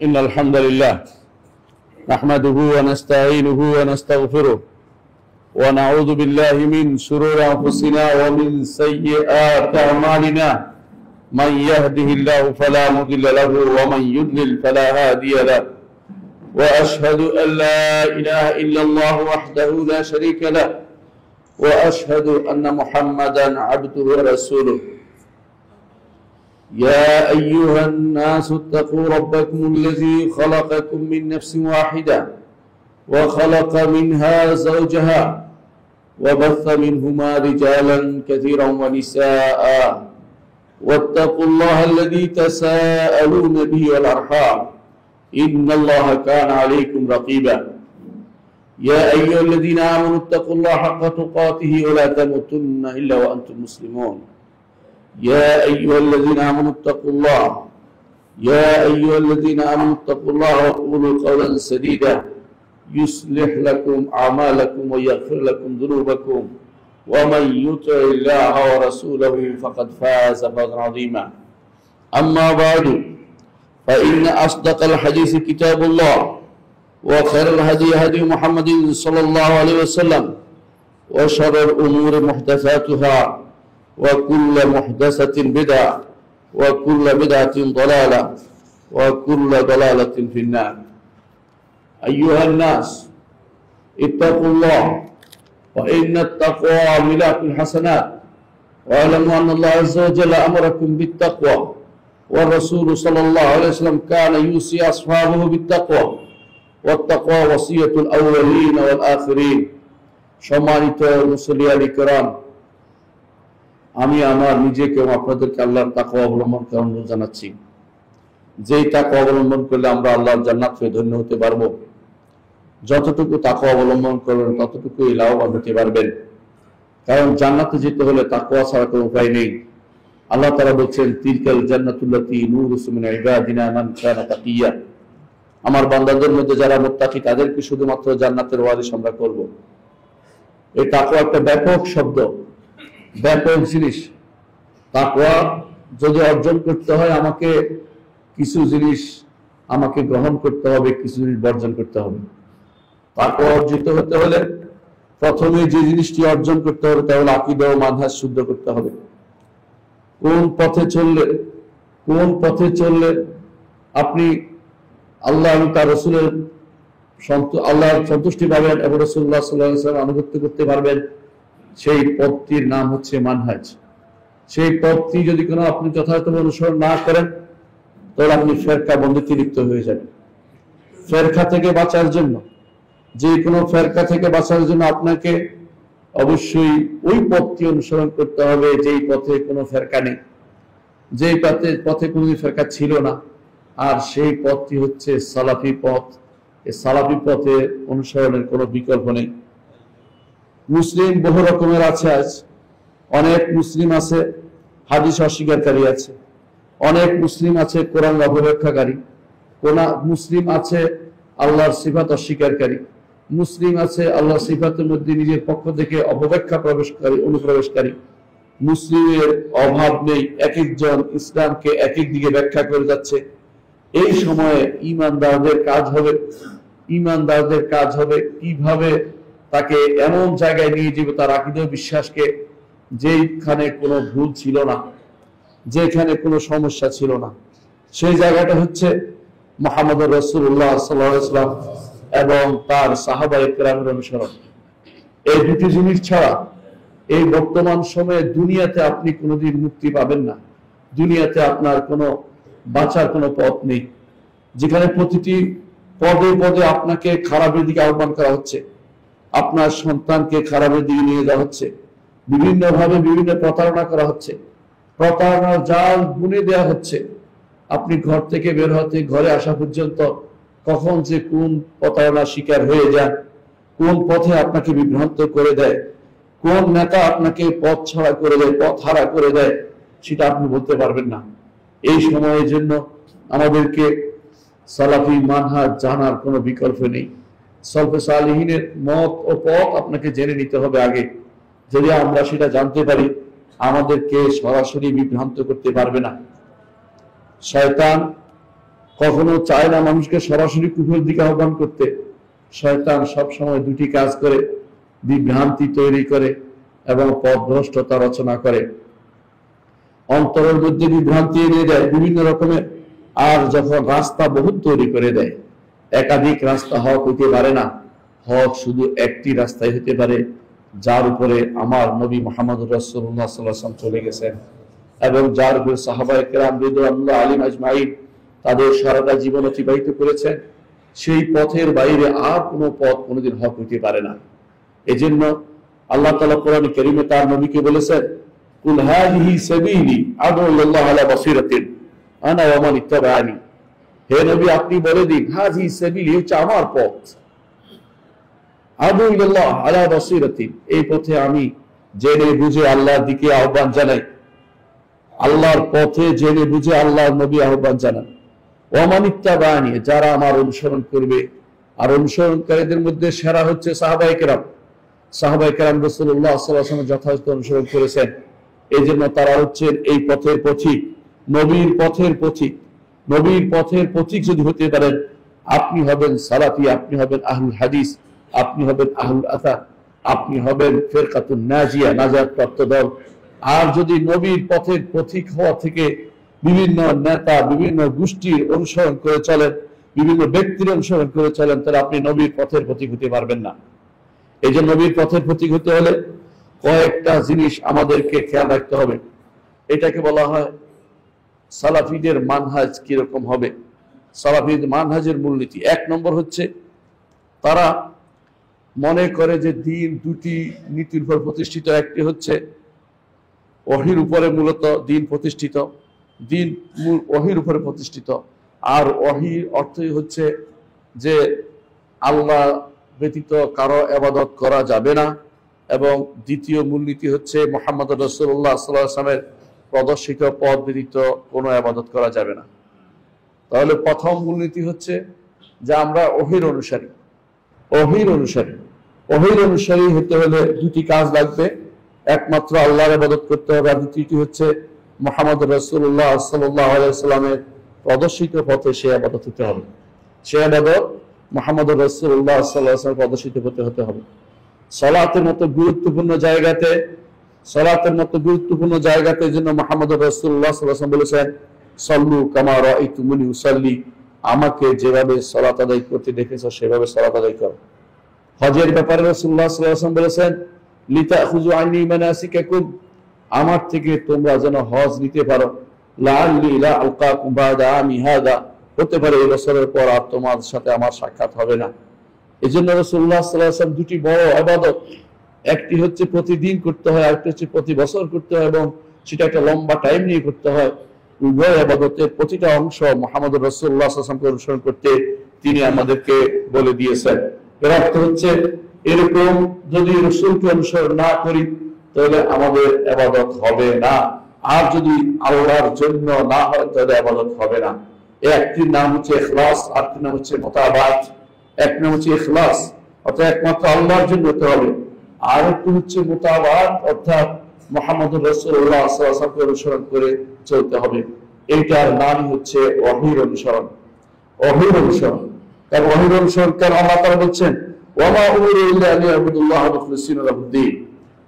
إن الحمد لله نحمده ونستعينه ونستغفره ونعوذ بالله من شرور أنفسنا ومن سيئات أعمالنا من يهده الله فلا مضل له ومن يضلل فلا هادي له وأشهد أن لا إله إلا الله وحده لا شريك له وأشهد أن محمدا عبده ورسوله يا أيها الناس اتقوا ربكم الذي خلقكم من نفس واحدة وخلق منها زوجها وبث منهما رجالا كثيرا ونساء واتقوا الله الذي تساءلون به والأرحام إن الله كان عليكم رقيبا يا أيها الذين آمنوا اتقوا الله حق تقاته ولا تموتن إلا وأنتم مسلمون يا أيها الذين آمنوا اتقوا الله وقولوا قولا سديدا يصلح لكم أعمالكم ويغفر لكم ذنوبكم ومن يطع الله ورسوله فقد فاز فوزا عظيما أما بعد فإن أصدق الحديث كتاب الله وخير الهدي هدي محمد صلى الله عليه وسلم وشر الأمور محدثاتها وكل محدثة بدعة وكل بدعة ضلالة وكل ضلالة في النار أيها الناس اتقوا الله وإن التقوى ملاك الحسنات واعلموا أن الله عز وجل أمركم بالتقوى والرسول صلى الله عليه وسلم كان يوصي أصحابه بالتقوى والتقوى وصية الأولين والآخرين সম্মানিত মুসল্লিয়ানি কিরাম আমি আমার নিজেকে ও আপনাদেরকে আল্লাহর তাকওয়া অবলম্বন করার অনুরোধ জানাচ্ছি যেই তাকওয়া অবলম্বন করলে আমরা আল্লাহর জান্নাত পেয়ে ধন্য হতে পারবো যতটুকু তাকওয়া অবলম্বন করবেন ততটুকুই লাভবান হতে পারবেন কারণ জান্নাতে যেতে হলে তাকওয়া ছাড়া কোনো উপায় নেই আল্লাহ তাআলা বলেন তিলকাল জান্নাতুল্লাতী নূরুসু মিন ইবাদিনা মান কানা তাকিয়া আমার বান্দাদের মধ্যে যারা মুত্তাকি তাদেরকে শুধুমাত্র জান্নাতের ওয়ারিশ আমরা করব এই তাকওয়া একটা ব্যাপক শব্দ ব্যাপক জিনিস তাকওয়া যদি অর্জন করতে হয় আমাকে কিছু জিনিস আমাকে গ্রহণ করতে হবে কিছু জিনিস বর্জন করতে হবে তাকওয়া অর্জিত হতে হলে প্রথমে যে জিনিসটি অর্জন করতে হবে তা হলো আকীদা ও মানহাজ শুদ্ধ করতে হবে কোন পথে চললে আপনি আল্লাহ এবং তার রাসূলের আল্লাহর সন্তুষ্টি পাবেন এবং রাসূলুল্লাহ সাল্লাল্লাহু আলাইহি ওয়াসাল্লাম আনুগত্য করতে পারবেন সেই পথটির নাম হচ্ছে মানহাজ সেই পথটি যদি কোনো আপনি যথাযথভাবে অনুসরণ না করেন তাহলে আপনি ফেরকা বন্দিতে লিপ্ত হয়ে যাবেন ফেরকা থেকে বাঁচার জন্য যে কোনো ফেরকা থেকে বাঁচার জন্য আপনাকে অবশ্যই ওই পথটি অনুসরণ করতে হবে যেই পথে কোনো ফেরকা নেই যেই পথে কোনো ফেরকা ছিল না আর সেই পথটি হচ্ছে সালাফি পথ এই সালাফি পথে অনুসরণের কোনো বিকল্প নেই মুসলিম বহু রকমের আছে আজ অনেক মুসলিম আছে হাদিস অস্বীকারী আছে অনেক মুসলিম আছে কোরআন অপব্যাখ্যাকারী কোন মুসলিম আছে আল্লাহর সিফাত অস্বীকারী মুসলিম আছে আল্লাহর সিফাতের মধ্যে নিজের পক্ষ থেকে অপব্যাখ্যা অনুপ্রবেশকারী মুসলিমের অভাব নেই এক একজন ইসলামকে এক এক দিকে ব্যাখ্যা করে যাচ্ছে এই সময়ে ঈমানদারদের কাজ হবে কিভাবে তাকে এমন জায়গায় নিয়ে যাবে তার আকীদা বিশ্বাসকে যেখানে কোনো ভুল ছিল না যেখানে কোনো সমস্যা ছিল না সেই জায়গাটা হচ্ছে মুহাম্মদুর রাসূলুল্লাহ সাল্লাল্লাহু আলাইহি ওয়াসাল্লাম এবং তার সাহাবায়ে কেরামের অনুসরণ এই দুটি জিনিস ছাড়া এই বর্তমান সময়ে দুনিয়াতে আপনি কোনোদিন মুক্তি পাবেন না দুনিয়াতে আপনার কোনো বাঁচার কোনো পথ নেই যেখানে প্রতিটি পদে পদে আপনাকে খারাপের দিকে আহ্বান করা হচ্ছে আপনার সন্তানকে খারাপের দিকে নিয়ে যাওয়া হচ্ছে বিভিন্নভাবে বিভিন্ন প্রতারণা করা হচ্ছে প্রতারণার জাল বুনে দেওয়া হচ্ছে আপনি ঘর থেকে বের হতে ঘরে আসা পর্যন্ত কখন যে কোন প্রতারণার শিকার হয়ে যান কোন পথে আপনাকে বিভ্রান্ত করে দেয় কোন নেতা আপনাকে পথ ছাড়া করে দেয় পথ হারা করে দেয় সেটা আপনি বলতে পারবেন না এই সময়ের জন্য আমাদেরকে সালাফি মানহাজ জানার কোনো বিকল্প নেই সলফে সালিহিনের মত ও পথ আপনাকে জেনে নিতে হবে আগে যদি আমরা সেটা জানতে পারি আমাদেরকে সরাসরি বিভ্রান্ত করতে পারবে না। শয়তান কখনো চায় না মানুষকে সরাসরি কুফরের দিকে আহ্বান করতে। শয়তান সবসময় দুটি কাজ করে, বিভ্রান্তি তৈরি করে এবং পথভ্রষ্টতা রচনা করে, অন্তরের মধ্যে বিভ্রান্তি এনে দেয় বিভিন্ন রকমের। আর যখন রাস্তা বহুত তৈরি করে দেয়, একাধিক রাস্তা হক হইতে পারে না, হক শুধু একটি রাস্তায় হতে পারে, যার উপরে আমার নবী মুহাম্মদ রাসূলুল্লাহ সাল্লাল্লাহু আলাইহি ওয়াসাল্লাম চলে গেছেন এবং যার উপরে সাহাবায়ে কেরাম রিদওয়ানুল্লাহ আলাইহিম আজমাইন তাদের সারাটা জীবন অতিবাহিত করেছেন। সেই পথের বাইরে আর কোনো পথ কোনোদিন হক হইতে পারে না। এজন্য আল্লাহ তাআলা কোরআনে কারীমে তার নবীকে বলেছেন, কুল হাযিহি সাবিলি আদউ ইলাল্লাহি আলা বাসীরাতিন আনা ওয়া মান ইত্তাবা'আনি। হে নবী, আপনি বলে দিন, হাযিহি সাবিলি হচ্ছে আমার পথ, আদউ ইলাল্লাহি আলা বাসীরাতিন, এই পথে আমি জেনে বুঝে আল্লাহর দিকে আহ্বান জানাই, আল্লাহর পথে জেনে বুঝে আল্লাহর নবী আহ্বান জানান। ওয়া মান ইত্তাবা'আনি, যারা আমার অনুসরণ করবে। আর অনুসরণকারীদের মধ্যে সেরা হচ্ছে সাহাবায়ে কেরাম। সাহাবায়ে কেরাম রাসূলুল্লাহ সাল্লাল্লাহু আলাইহি ওয়াসাল্লাম যথাযথ অনুসরণ করেছেন, এই জন্য তারা হচ্ছেন এই পথের পথিক, নবীর পথের পথিক। নবীর পথের পথিক যদি হতে পারেন, আপনি হবেন সালাফি, আপনি হবেন আহলুল হাদিস, আপনি হবেন আহলুল আসার, আপনি হবেন ফিরকাতুন নাজিয়া, নাজাত প্রাপ্ত দল। আর যদি নবীর পথের পথিক হওয়া থেকে বিভিন্ন নেতা, বিভিন্ন গোষ্ঠীর অনুসরণ করে চলেন, বিভিন্ন ব্যক্তির অনুসরণ করে চলেন, তাহলে আপনি নবীর পথের পথিক হতে পারবেন না। এই যে নবীর পথের পথিক হতে হলে কয়েকটা জিনিস আমাদেরকে খেয়াল রাখতে হবে। এটাকে বলা হয় সালাফিদের মানহাজ কিরকম হবে, সালাফিদের মানহাজের মূলনীতি। এক নম্বর হচ্ছে, তারা মনে করে যে দিন দুটি নীতির উপর প্রতিষ্ঠিত। একটি হচ্ছে ওহীর উপরে মূলত দিন প্রতিষ্ঠিত, দিন ওহীর উপরে প্রতিষ্ঠিত। আর ওহীর অর্থই হচ্ছে যে আল্লাহ ব্যতীত কারো ইবাদত করা যাবে না। এবং দ্বিতীয় মূলনীতি হচ্ছে মুহাম্মদ রাসূলুল্লাহ সাল্লাল্লাহু আলাইহি ওয়াসাল্লামের প্রদর্শিত পথ ব্যতীত কোনো ইবাদত করা যাবে না। তাহলে প্রথম মূলনীতি হচ্ছে যে আমরা ওহীর অনুসারী। ওহীর অনুসারী ওহীর অনুসারী হতে হলে দুটি কাজ লাগবে, একমাত্র আল্লাহর ইবাদত করতে হবে, আর দ্বিতীয়টি হচ্ছে মুহাম্মদ রাসূলুল্লাহ সাল্লাল্লাহু আলাইহি ওয়াসাল্লামের প্রদর্শিত পথে সে ইবাদত হতে হবে। সে ইবাদত মুহাম্মদ রাসূলুল্লাহ সাল্লাল্লাহু আলাইহি ওয়াসাল্লামের প্রদর্শিত পথে হতে হবে। সালাতের মতো গুরুত্বপূর্ণ জায়গাতে জন্য মুহাম্মদ রাসূলুল্লাহ সাল্লাল্লাহু আলাইহি ওয়াসাল্লাম বলেছেন, সাল্লু কামা রাআইতুমুনি উসাল্লি, আমাকে যেভাবে সালাত আদায় করতে দেখেছো সেভাবে সালাত আদায় করো। হজের ব্যাপারে রাসূলুল্লাহ সাল্লাল্লাহু আলাইহি ওয়াসাল্লাম বলেছেন, লিতাখুযু আন্নী মানাসিকাকুম, আমার থেকে তোমরা যেন হজ নিতে পারো। লাআল্লি লা আলকাকুম বা'দা আমি হাযা, হতে পারে এই বছরের পর আর তোমার সাথে আমার সাক্ষাৎ হবে না। এই জন্য রাসূলুল্লাহ সাল্লাল্লাহু আলাইহি ওয়াসাল্লাম দুটি বড় ইবাদত, একটি হচ্ছে প্রতিদিন করতে হয়, আরেকটি হচ্ছে প্রতি বছর করতে হয়, এবং সেটা একটা লম্বা টাইম নিয়ে করতে হয়। উভয় ইবাদতের প্রতিটা অংশ মুহাম্মদ রাসূলুল্লাহ সাল্লাল্লাহু আলাইহি ওয়াসাল্লামকে অনুসরণ করতে তিনি আমাদেরকে বলে দিয়েছেন। এর অর্থ হচ্ছে এরকম যদি রাসূলকে অনুসরণ না করি তাহলে আমাদের ইবাদত হবে না, আর যদি আল্লাহর জন্য না হয় তাহলে ইবাদত হবে না। একটির নাম হচ্ছে ইখলাস, আরেকটির নাম হচ্ছে মুতাবাআত। এক নাম হচ্ছে ইখলাস, অর্থাৎ একমাত্র আল্লাহর জন্য হতে হবে, আর একটি হচ্ছে মুতাবাআত, অর্থাৎ মুহাম্মদ রাসূলুল্লাহ সাল্লাল্লাহু আলাইহি ওয়াসাল্লামকে অনুসরণ করে চলতে হবে। এইটার নাম হচ্ছে ওহীর অনুসরণ। ওহীর অনুসরণ, কারণ ওহীর অনুসরণ কেন আল্লাহ তাআলা বলছেন, ওয়া মা উমিরু ইল্লা লিয়াবুদুল্লাহ মুখলিসিনা লাহুদ্দীন,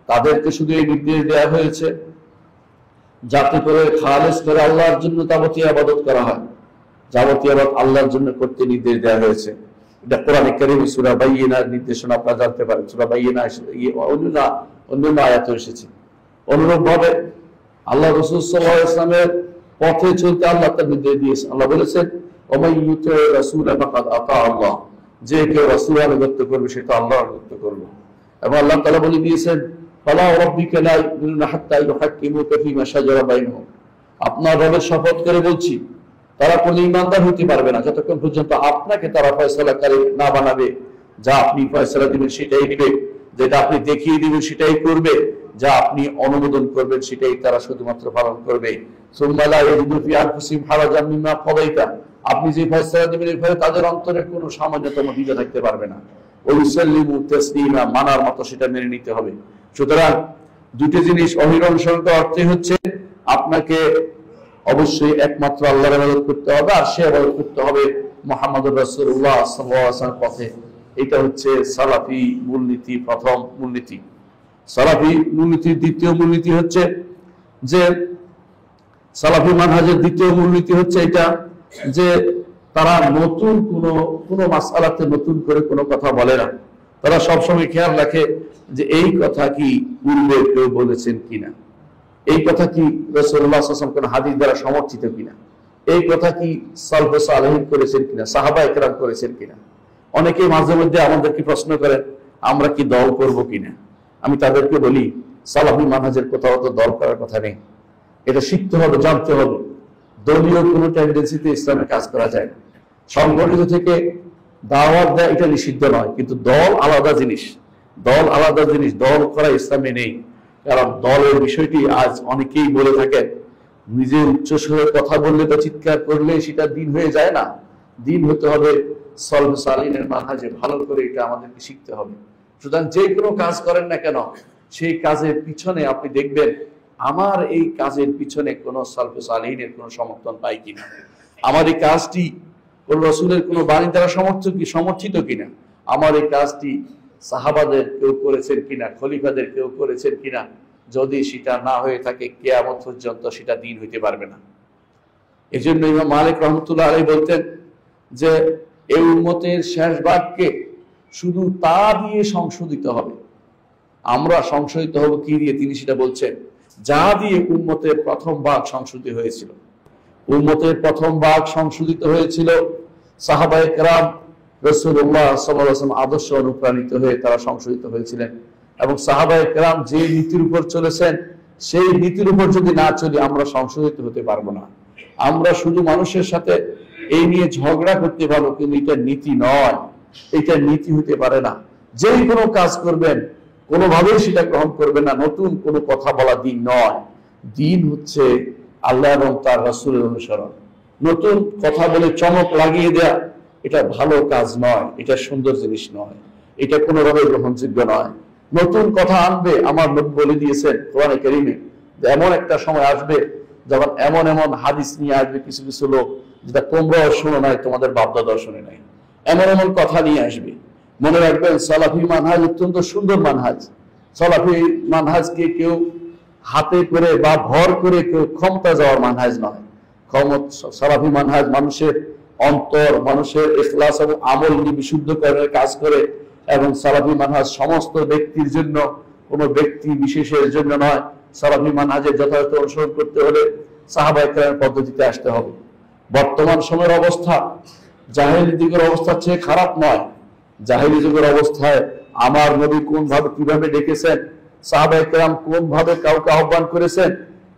তাদেরকে শুধু এই নির্দেশ দেওয়া হয়েছে যাতে করে খালেস করে আল্লাহর জন্য যাবতীয় ইবাদত করা হয়। যাবতীয় ইবাদত আল্লাহর জন্য করতে নির্দেশ দেওয়া হয়েছে। এটা কোরআনে কারীমে সূরা বাইয়িনার নির্দেশনা, আপনারা জানতে পারেন। সূরা বাইয়িনা অন্যান্য আয়াতে এসেছে। অনুরূপভাবে আল্লাহ রাসূল সাল্লাল্লাহু আলাইহি ওয়াসাল্লামের পথে চলতে আল্লাহ তার নির্দেশ দিয়েছেন। আল্লাহ বলেছেন, ওয়া ইউতি রাসূলা ফাকাদ আতা আল্লাহ, যে কেউ রাসূলের আনুগত্য করবে সে তো আল্লাহর আনুগত্য করবে। এবং আল্লাহ তাআলা বলে দিয়েছেন, ফালা রাব্বিকা লা ইউমিনুনা হাত্তা ইউহাক্কিমুকা ফীমা শাজারা বাইনহুম, আপনার রবের শপথ করে বলছি, তারা কোনো ঈমানদার হতে পারবে না যতক্ষণ পর্যন্ত আপনাকে তারা ফয়সালাকারী না বানাবে। যা আপনি ফয়সালা দিবেন সেটাই দিবে, যেটা আপনি দেখিয়ে দিবেন সেটাই করবে, যা আপনি অনুমোদন করবেন সেটাই তারা শুধুমাত্র পালন করবে। সুম্মা লা ইয়াজিদু ফি আনফুসিহিম হারাজাম মিম্মা কাদাইতা, আপনি যে ফয়সালা দিবেন এর ফলে তাদের অন্তরে কোনো সামান্যতম দ্বিধা থাকতে পারবে না। ওয়া ইউসাল্লিমু তাসলিমা, মানার মতো সেটা মেনে নিতে হবে। সুতরাং দুটি জিনিস, ওহীর অনুসরণ করার অর্থই হচ্ছে আপনাকে অবশ্যই একমাত্র আল্লাহর ইবাদত করতে হবে, আর সে ইবাদত করতে হবে মুহাম্মদুর রাসূলুল্লাহ সাল্লাল্লাহু আলাইহি ওয়াসাল্লামের পথে। এটা হচ্ছে সালাফি মূলনীতি, প্রথম মূলনীতি। সালাফি মূলনীতির দ্বিতীয় মূলনীতি হচ্ছে যে, সালাফি মানহাজের দ্বিতীয় মূলনীতি হচ্ছে এটা যে তারা নতুন কোনো মাসআলাতে নতুন করে কোনো কথা বলে না। তারা সবসময় খেয়াল রাখে যে এই কথা কি পূর্বে কেউ বলেছেন কিনা, এই কথা কি রাসূলুল্লাহ সাল্লাল্লাহু আলাইহি ওয়াসাল্লাম কোন হাদিস দ্বারা সমর্থিত কিনা, এই কথা কি সালফে সালেহিন করেছেন কিনা, সাহাবায়ে কেরাম করেছেন কিনা। অনেকেই মাঝে মধ্যে আমাদেরকে প্রশ্ন করেন আমরা কি দল করব কিনা। আমি তাদেরকে বলি সালাফি মানহাজের কোথাও তো দল করার কথা নেই। এটা শিখতে হবে, জানতে হবে। দলীয় কোনো টেন্ডেন্সিতে ইসলামে কাজ করা যায় না। সংগঠিত থেকে দাওয়াত দেয় এটা নিষিদ্ধ নয়, কিন্তু দল আলাদা জিনিস। দল আলাদা জিনিস, দল করা ইসলামে নেই। কারণ দলের বিষয়টি আজ অনেকেই বলে থাকেন নিজে উচ্চস্বরে কথা বললে বা চিৎকার করলে সেটা দিন হয়ে যায় না। দিন হতে হবে সালফে সালেহিনের মানহাজে, ভালো করে এটা আমাদেরকে শিখতে হবে। সুতরাং যে কোনো কাজ করেন না কেন, সেই কাজের পিছনে আপনি দেখবেন আমার এই কাজের পিছনে কোনো সালফে সালেহিনের কোনো সমর্থন পাই কিনা, আমার এই কাজটি কোন রাসূলের কোনো বাণী দ্বারা সমর্থিত কিনা, আমার এই কাজটি সাহাবাদের কেউ করেছেন কিনা, খলিফাদের কেউ করেছেন কিনা। যদি সেটা না হয়ে থাকে কিয়ামত পর্যন্ত সেটা দিন হইতে পারবে না। এই জন্য ইমাম মালিক রহমতুল্লাহ আলাইহি বলতেন যে এই উম্মতের শেষ ভাগকে শুধু তা দিয়ে সংশোধিত হবে। আমরা সংশোধিত হব কি দিয়ে? তিনি সেটা বলছেন যা দিয়ে উম্মতের প্রথম ভাগ সংশোধিত হয়েছিল। উম্মতের প্রথম ভাগ সংশোধিত হয়েছিল সাহাবায়ে কেরাম রাসূলুল্লাহ সাল্লাল্লাহু আলাইহি ওয়াসাল্লাম আদর্শ অনুপ্রাণিত হয়ে তারা সংশোধিত হয়েছিলেন। এবং সাহাবায়ে কেরাম যে নীতির উপর চলেছেন সেই নীতির উপর যদি না চলি আমরা সংশোধিত হতে পারবো না। আমরা শুধু মানুষের সাথে এই নিয়ে ঝগড়া করতে পারবো, কিন্তু এটা নীতি নয়, এটা নীতি হতে পারে না। যেই কোনো কাজ করবেন কোনোভাবেই সেটা গ্রহণ করবেন না। নতুন কোনো কথা বলা দিন নয়। দিন হচ্ছে আল্লাহ এবং তার রাসূলের অনুসরণ। নতুন কথা বলে চমক লাগিয়ে দেয়া এটা ভালো কাজ নয়, এটা সুন্দর জিনিস নয়, এটা কোনোভাবে গ্রহণযোগ্য নয়। নতুন কথা আনবে, আমার নবী বলে দিয়েছেন কোরআনে কারীমে, এমন একটা সময় আসবে যখন এমন এমন হাদিস নিয়ে আসবে কিছু কিছু লোক যেটা তোমরাও শোনো নাই, তোমাদের বাপদাদাও শুনে নাই। এমন এমন কথা নিয়ে আসবে। মনে রাখবেন সালাফি মানহাজ অত্যন্ত সুন্দর মানহাজ। সালাফি মানহাজকে কেউ হাতে করে বা ভর করে কেউ ক্ষমতা যাওয়ার মানহাজ নয়। সালাফি মানহাজ মানুষের অন্তর, মানুষের ইখলাস এবং আমল নিয়ে বিশুদ্ধকরণের কাজ করে। এবং সালাফি মানহাজ সমস্ত ব্যক্তির জন্য, কোনো ব্যক্তি বিশেষের জন্য নয়। সালাফি মানহাজের যথাযথ অনুসরণ করতে হলে সাহাবায়ে কেরামের পদ্ধতিতে আসতে হবে। বর্তমান সময়ের অবস্থা জাহেলি যুগের অবস্থার চেয়ে খারাপ নয়। জাহেলি যুগের অবস্থায় আমার নবী কিভাবে ডেকেছেন, সাহাবায়ে কেরাম কোন ভাবে কাউকে আহ্বান করেছেন,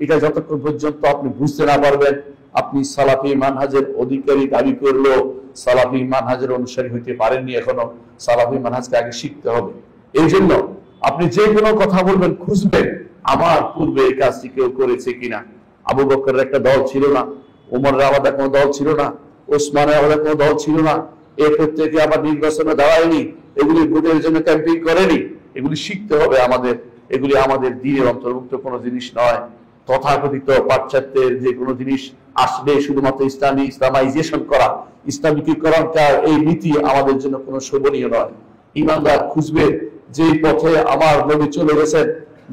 এটা যতক্ষণ পর্যন্ত আপনি বুঝতে না পারবেন আপনি সালাফি মানহাজের অধিকারী দাবি করলেও সালাফি মানহাজের অনুসারী হইতে পারেননি। এখনো সালাফি মানহাজকে আগে শিখতে হবে। এই জন্য আপনি যে কোনো কথা বলবেন খুঁজবেন আমার পূর্বে এই কাজটি কেউ করেছে কিনা। আবু বকরের একটা দল ছিল না, ওমরের আলাদা কোনো দল ছিল না, ওসমানের আলাদা কোনো দল ছিল না। এর প্রত্যেকে আবার নির্বাচনে দাঁড়ায়নি, এগুলি ভোটের জন্য ক্যাম্পেইন করেনি। এগুলি শিখতে হবে আমাদের। এগুলি আমাদের দ্বীনের অন্তর্ভুক্ত কোনো জিনিস নয়। তথাকথিত পাশ্চাত্যের যে কোনো জিনিস আসলে শুধুমাত্র ইসলামাইজেশন করা, ইসলামিকীকরণ করার এই নীতি আমাদের জন্য কোনো শোভনীয় নয়। ঈমানদার খুঁজবে যে পথে আমার নবী চলে গেছেন,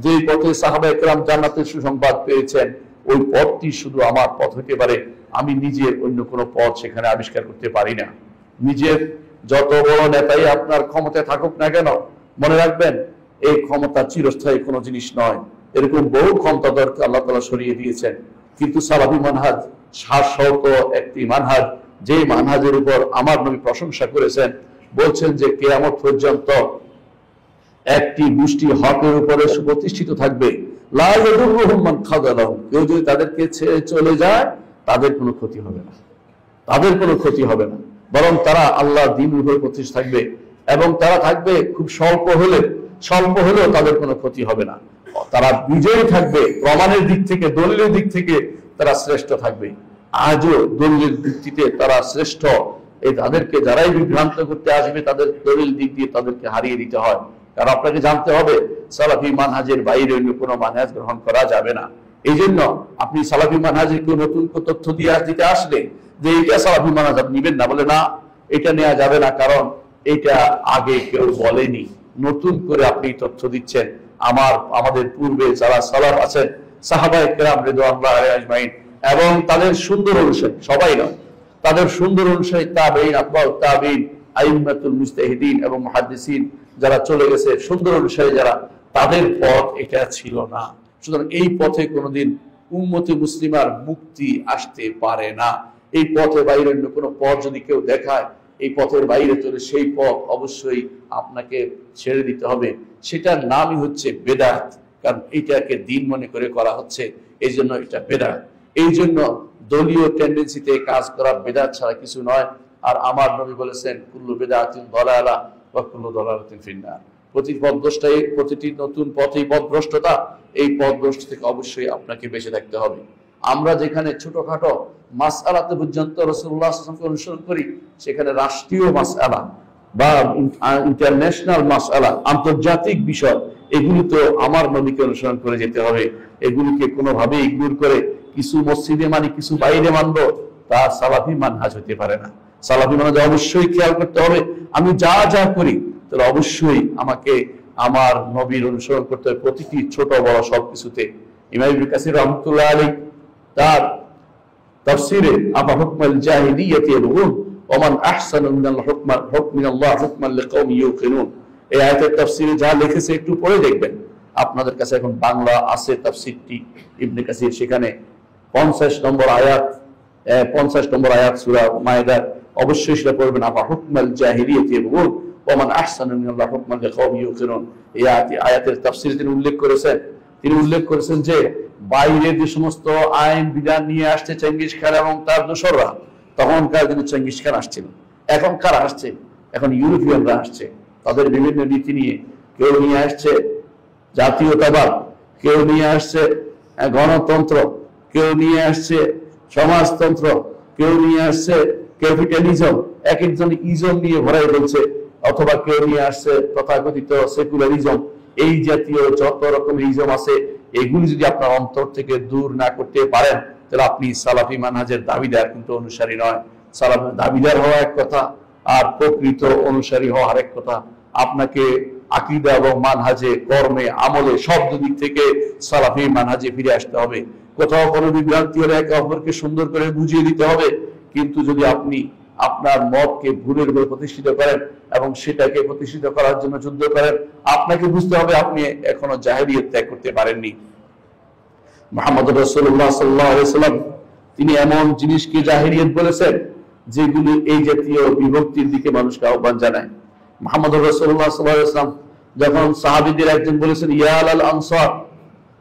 যে পথে সাহাবায়ে কেরাম জান্নাতের সুসংবাদ পেয়েছেন, ওই পথটি শুধু আমার পথ হতে পারে। আমি নিজের অন্য কোনো পথ সেখানে আবিষ্কার করতে পারি না। নিজের যত বড় নেতাই আপনার ক্ষমতায় থাকুক না কেন, মনে রাখবেন এই ক্ষমতা চিরস্থায়ী কোনো জিনিস নয়। এরকম বহু ক্ষমতাধরকে আল্লাহ তাআলা সরিয়ে দিয়েছেন। কিন্তু সালাফি মানহাজ শাশ্বত একটি মানহাজ, যে মানহাজের উপর আমার নবী প্রশংসা করেছেন। বলছেন যে কিয়ামত পর্যন্ত একটি গোষ্ঠী হকের উপরে সুপ্রতিষ্ঠিত থাকবে। লা ইয়াদুররুহুম মান খাযালাহুম, কেউ যদি তাদেরকে ছেড়ে চলে যায় তাদের কোনো ক্ষতি হবে না, তাদের কোনো ক্ষতি হবে না। বরং তারা আল্লাহর দ্বীনের উপর প্রতিষ্ঠিত থাকবে এবং তারা থাকবে খুব স্বল্প হলেও তাদের কোনো ক্ষতি হবে না। তারা বিজয়ী থাকবে। প্রমাণের দিক থেকে, দলিলের দিক থেকে তারা শ্রেষ্ঠ থাকবে। আজও দলিলের ভিত্তিতে তারা শ্রেষ্ঠ। এই তাদেরকে যারাই বিভ্রান্ত করতে আসবে তাদের দলিল দিক দিয়ে তাদেরকে হারিয়ে দিতে হয়। কারণ আপনাকে জানতে হবে সালাফি মানহাজের বাইরে অন্য কোনো মানহাজ গ্রহণ করা যাবে না। এই জন্য আপনি সালাফি মানহাজে কেউ নতুন তথ্য দিতে আসলে যে এটা সালাফি মানহাজ, আপনি নিবেন না, বলে না এটা নেওয়া যাবে না, কারণ এটা আগে কেউ বলেনি, নতুন করে আপনি তথ্য দিচ্ছেন। আমাদের পূর্বে যারা সালাফ আছেন, সাহাবায়ে কেরাম রিদওয়ানুল্লাহি আলাইহিম আজমাইন, এবং তাদের সুন্দর অনুসারী, সবাই নয়, তাদের সুন্দর অনুসারী তাবেঈন, আতবাউ তাবেঈন, আইম্মাতুল মুজতাহিদিন এবং মুহাদ্দিসিন যারা চলে গেছে, সুন্দর অনুসারী যারা, তাদের পথ এটা ছিল না। সুতরাং এই পথে কোনোদিন উম্মতে মুসলিমার মুক্তি আসতে পারে না। এই পথে বাইরে অন্য কোনো পথ যদি কেউ দেখায়, এই পথের বাইরে চলে, সেই পথ অবশ্যই আপনাকে ছেড়ে দিতে হবে। সেটার নামই হচ্ছে বেদাত, কারণ এটাকে দিন মনে করে করা হচ্ছে, এই জন্য এটা বেদাত। এই জন্য দলীয় টেন্ডেন্সিতে কাজ করা বেদাত ছাড়া কিছু নয়। আর আমার নবী বলেছেন, কুল্লু বিদআতিন দালালাহ ওয়া কুল্লু দালালাতিন ফিন্নার। প্রতিটি নতুন পথেই পথভ্রষ্টতা, এই পথভ্রষ্ট থেকে অবশ্যই আপনাকে বেঁচে থাকতে হবে। আমরা যেখানে ছোটখাটো মাসআলাতে পর্যন্ত রাসূলুল্লাহ সাল্লাল্লাহু আলাইহি ওয়াসাল্লামকে অনুসরণ করি, সেখানে রাষ্ট্রীয় মাসআলা বা ইন্টারন্যাশনাল মাসআলা, আন্তর্জাতিক বিষয়, এগুলি তো আমার নবীকে অনুসরণ করে যেতে হবে। এগুলিকে কোনোভাবে ইগনোর করে কিছু মসজিদে মানি, কিছু বাইরে মানবো, তা সালাফি মানহাজ হতে পারে না। সালাফি মানহাজ অবশ্যই খেয়াল করতে হবে, আমি যা যা করি তাহলে অবশ্যই আমাকে আমার নবীর অনুসরণ করতে হবে প্রতিটি ছোট বড় সবকিছুতে। ইমাম ইবনে কাসির রাহমাতুল্লাহ আলাইহি তার তাফসীরে আফা হুকমাল জাহিলিয়াতি ইয়াবগুন ওয়া মান আহসানু মিনাল হুকমিনাল্লাহ হুকমান লিকাওমি ইউকিনুন, এই আয়াতের তাফসীরে যা লিখেছে একটু পড়ে দেখবেন। আপনাদের কাছে এখন বাংলা আছে তাফসীরটি ইবনে কাসির, সেখানে 50 নম্বর আয়াত সূরা মায়েদার, অবশ্যই সেটা পড়বেন। আফা হুকমাল জাহিলিয়াতি ইয়াবগুন ওয়া মান আহসানু মিনাল্লাহ হুকমান লিকাওমি ইউকিনুন, এই আয়াতের তাফসীরে তিনি উল্লেখ করেছেন যে বাইরে যে সমস্ত আইন বিধান নিয়ে আসছে চেঙ্গিস খান এবং তার দোসররা, তখনকার দিনে চেঙ্গিস খান আসছিল, এখন কারা আসছে? এখন ইউরোপিয়ানরা আসছে, তাদের বিভিন্ন নীতি নিয়ে। কেউ নিয়ে আসছে জাতীয়তাবাদ, কেউ নিয়ে আসছে গণতন্ত্র, কেউ নিয়ে আসছে সমাজতন্ত্র, কেউ নিয়ে আসছে ক্যাপিটালিজম, এক একজন ইজম নিয়ে ভরাই বলছে, অথবা কেউ নিয়ে আসছে তথাকথিত সেকুলারিজম। এই জাতীয় যত রকম ইজম আছে, এগুলি যদি আপনার অন্তর থেকে দূর না করতে পারেন, তাহলে আপনি সালাফি মানহাজের দাবিদার কিন্তু অনুসারী নয়। সালাফি দাবিদার হওয়া এক কথা, আর প্রকৃত অনুসারী হওয়া আরেক কথা। আপনাকে আকীদা এবং মানহাজে, কর্মে, আমলে সব দিক থেকে সালাফি মানহাজে ফিরে আসতে হবে। কোথাও কোনো বিভ্রান্তি হলে একে অপরকে সুন্দর করে বুঝিয়ে দিতে হবে। কিন্তু যদি আপনি আপনার মতকে ভুলের উপর প্রতিষ্ঠিত করেন এবং সেটাকে প্রতিষ্ঠিত করার জন্য যুদ্ধ করেন, আপনাকে বুঝতে হবে আপনি এখনো জাহেলিয়ত ত্যাগ করতে পারেননি। মুহাম্মদ রাসূলুল্লাহ সাল্লাল্লাহু আলাইহি ওয়াসাল্লাম তিনি এমন জিনিসকে জাহেলিয়ত বলেছেন যেগুলি এই জাতীয় বিভক্তির দিকে মানুষকে আহ্বান জানায়। মুহাম্মদ রাসূলুল্লাহ সাল্লাল্লাহু আলাইহি ওয়াসাল্লাম যখন সাহাবীদের একজন বলেছেন, ইয়া আল আনসার,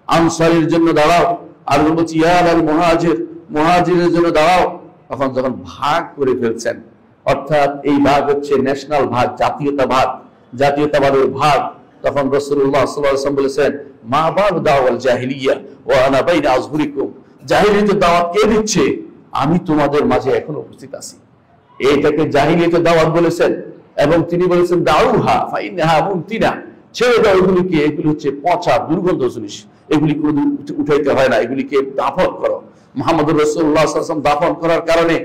আনসারের জন্য দাঁড়াও, আর বলছে ইয়া আল মুহাজির, মুহাজিরের জন্য দাঁড়াও, তখন যখন ভাগ করে ফেলছেন, অর্থাৎ এই ভাগ হচ্ছে ন্যাশনাল ভাগ, জাতীয়তাবাদের ভাগ, তখন রাসূলুল্লাহ সাল্লাল্লাহু আলাইহি ওয়াসাল্লাম বলেছেন, মা বাদ দাওয়াল জাহিলিয়া ওয়া আনা বাইনা আযহুরিকুম, জাহিলিয়াতের দাওয়াত কে দিচ্ছে? আমি তোমাদের মাঝে এখনো উপস্থিত আছি। এইটাকে জাহিলিয়াতের দাওয়াত বলেছেন। এবং তিনি বলেছেন, দাউহা ফাইন্নাহা মুনতিনা, ছেড়ে দাও এগুলিকে, এগুলি হচ্ছে পচা দুর্গন্ধ জিনিস, এগুলি কোনোদিন উঠাইতে হয় না, এগুলিকে দাফন করো। মুহাম্মদুর রাসূলুল্লাহ সাল্লাল্লাহু আলাইহি ওয়াসাল্লাম দাফন করার কারণে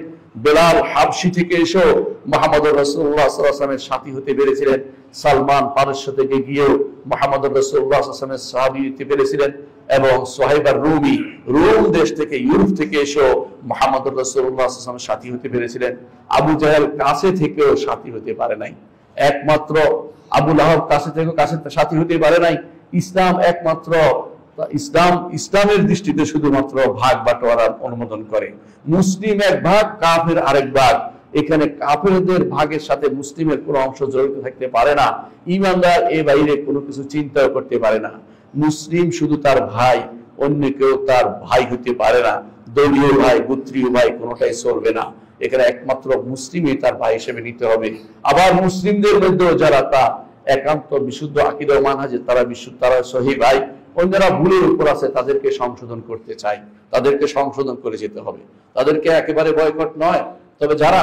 বেলাল হাবশি থেকে এসেও মুহাম্মদুর রাসূলুল্লাহ সাল্লাল্লাহু আলাইহি ওয়াসাল্লামের সাথী হতে পেরেছিলেন। সালমান পারস্য থেকে গিয়েও মুহাম্মদুর রাসূলুল্লাহ সাল্লাল্লাহু আলাইহি ওয়াসাল্লামের সাহাবী হতে পেরেছিলেন। এবং সোহাইব আর-রুমি রোম দেশ থেকে, ইউরোপ থেকে এসেও মুহাম্মদুর রাসূলুল্লাহ সাল্লাল্লাহু আলাইহি ওয়াসাল্লামের সাথী হতে পেরেছিলেন। আবু জাহেল কাছে থেকেও সাথী হতে পারে নাই, একমাত্র আবু লাহাব কাছে থেকেও সাথী হতে পারে নাই। ইসলাম একমাত্র ইসলামের দৃষ্টিতে শুধুমাত্র ভাগ বাটোয়ারার অনুমোদন করে। মুসলিম এক ভাগ, কাফের আরেক ভাগ। এখানে কাফেরদের ভাগের সাথে মুসলিমের কোনো অংশ জড়িত থাকতে পারে না। ঈমানদার এ বাইরে কোনো কিছু চিন্তাও করতে পারে না। মুসলিম শুধু তার ভাই, অন্য কেউ তার ভাই হতে পারে না। দলীয় ভাই, গোত্রীয় ভাই কোনোটাই চলবে না। এখানে একমাত্র মুসলিমই তার ভাই হিসেবে নিতে হবে। আবার মুসলিমদের মধ্যেও যারা তার একান্ত বিশুদ্ধ আকীদা ও মানহাজে, তারা সহি ভাই, অন্যরা ভুলের উপর আছে, তাদেরকে সংশোধন করতে চাই, তাদেরকে সংশোধন করে যেতে হবে। তাদেরকে একেবারে বয়কট নয়, তবে যারা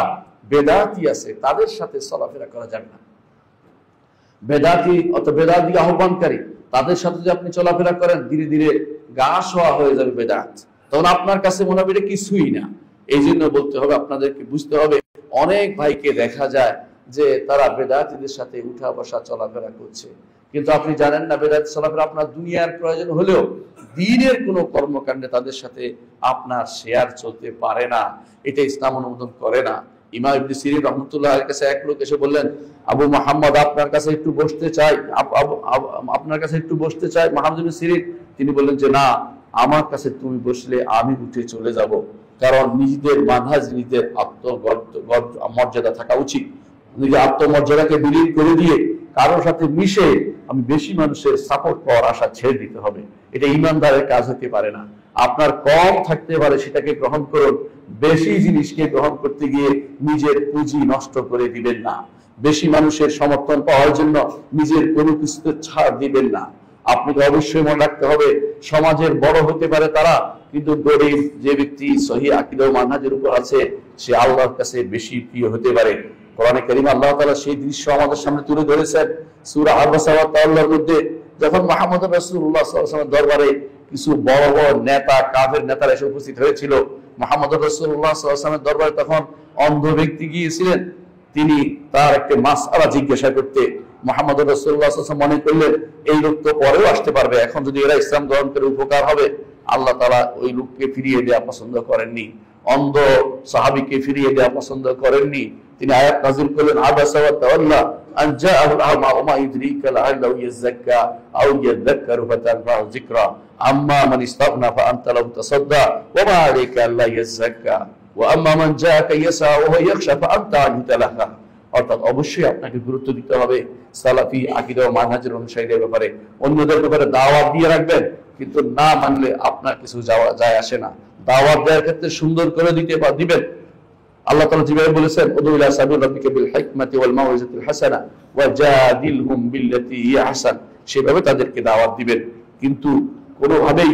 বেদাতি আছে তাদের সাথে চলাফেরা করা যাবে না। বেদাতি আহ্বানকারী, তাদের সাথে যদি আপনি চলাফেরা করেন, ধীরে ধীরে গা শোয়া হয়ে যাবে বেদাত, তখন আপনার কাছে মনে হবে এটা কিছুই না। এই জন্য বলতে হবে, আপনাদেরকে বুঝতে হবে, অনেক ভাইকে দেখা যায় যে তারা বেদাতীদের সাথে উঠা বসা চলাফেরা করছে, কিন্তু আপনি জানেন না বেদাত চলাফেরা আপনার দুনিয়ার প্রয়োজন হলেও দ্বীনের কোনো কর্মকাণ্ডে তাদের সাথে আপনার শেয়ার চলতে পারে না, এটা ইসলাম অনুমোদন করে না। ইমাম ইবনে সিরিন রাহমাতুল্লাহির কাছে এক লোক এসে বললেন, আবু মুহাম্মদ আপনার কাছে একটু বসতে চাই, আপনার কাছে একটু বসতে চাই মুহাম্মদ ইবনে সিরিন। তিনি বললেন যে না, আমার কাছে তুমি বসলে আমি উঠে চলে যাব, কারণ নিজেদের মানহাজ, নিজেদের আত্মমর্যাদা থাকা উচিত। নিজের আত্মমর্যাদাকে বিলীন করে দিয়ে কারোর সাথে মিশে আমি বেশি মানুষের সাপোর্ট পাওয়ার আশা ছেড়ে দিতে হবে, এটা ইমানদারের কাজ হতে পারে না। আপনার কম থাকতে পারে সেটাকে গ্রহণ করুন, বেশি জিনিসকে গ্রহণ করতে গিয়ে নিজের পুঁজি নষ্ট করে দিবেন না। বেশি মানুষের সমর্থন পাওয়ার জন্য নিজের কোনো কিছুতে ছাড় দিবেন না। আপনাকে অবশ্যই মনে রাখতে হবে, সমাজের বড় হতে পারে তারা, কিন্তু গরিব যে ব্যক্তি সহিহ আকীদা ও মানহাজের উপর আছে সে আল্লাহর কাছে বেশি প্রিয় হতে পারে। কোরআনে কারীমে আল্লাহ তাআলা সেই দৃশ্য আমাদের সামনে তুলে ধরেছেন সূরা আবাসা ওয়া তাওয়াল্লার মধ্যে, যখন মুহাম্মদ রাসূলুল্লাহ সাল্লাল্লাহু আলাইহি ওয়াসাল্লামের দরবারে কিছু বড় বড় নেতা, কাফের নেতারা এসে উপস্থিত হয়েছিল। মুহাম্মদ রাসূলুল্লাহ সাল্লাল্লাহু আলাইহি ওয়াসাল্লামের দরবারে তখন অন্ধ ব্যক্তি গিয়েছিলেন, তিনি তার একটা মাসআলা জিজ্ঞাসা করতে। মুহাম্মদ রাসূলুল্লাহ সাল্লাল্লাহু আলাইহি ওয়াসাল্লাম মনে করলেন এই লোক তো পরেও আসতে পারবে, এখন যদি এরা ইসলাম গ্রহণ করে উপকার হবে। আল্লাহ তাআলা ওই লোককে ফিরিয়ে দেওয়া পছন্দ করেননি, অন্ধ সাহাবীকে ফিরিয়ে দেওয়া পছন্দ করেননি। তিনি আয়াত নাযিল করলেন, আবাসা ওয়া তাওয়াল্লা আন জাআহুল আ'মা ওয়া মা ইউদরিকা লাআল্লাহু ইয়াযাক্কা আও ইয়াযাক্কারু ফাতানফা'ু যিকরা আম্মা মান ইসতাগনা ফাআনতা লাহু তাসাদ্দা ওয়া মা আলাইকা আল্লা ইয়াযাক্কা ওয়া আম্মা মান জাআকা ইয়াসা ওয়া হুয়া ইয়াখশা ফাআনতা আনহু তালাহা। অর্থাৎ অবশ্যই আপনাকে গুরুত্ব দিতে হবে সালাফি আকীদা ও মানহাজের অনুসারীদের ব্যাপারে। অন্যদের ব্যাপারে দাওয়াত দিয়ে রাখবেন, কিন্তু না মানলে আপনার কিছু যায় আসে না। দাওয়াত দেওয়ার ক্ষেত্রে সুন্দর করে দিবেন। আল্লাহ তাআলা যেভাবে বলেছেন, উদউ ইলা সাবিল রাব্বিকা বিল হিকমাতি ওয়াল মাউইজাতিল হাসানা ওয়া জাদিলহুম বিল্লাতী হিয়া আহসান, সেভাবে তাদেরকে দাওয়াত দিবেন। কিন্তু কোনোভাবেই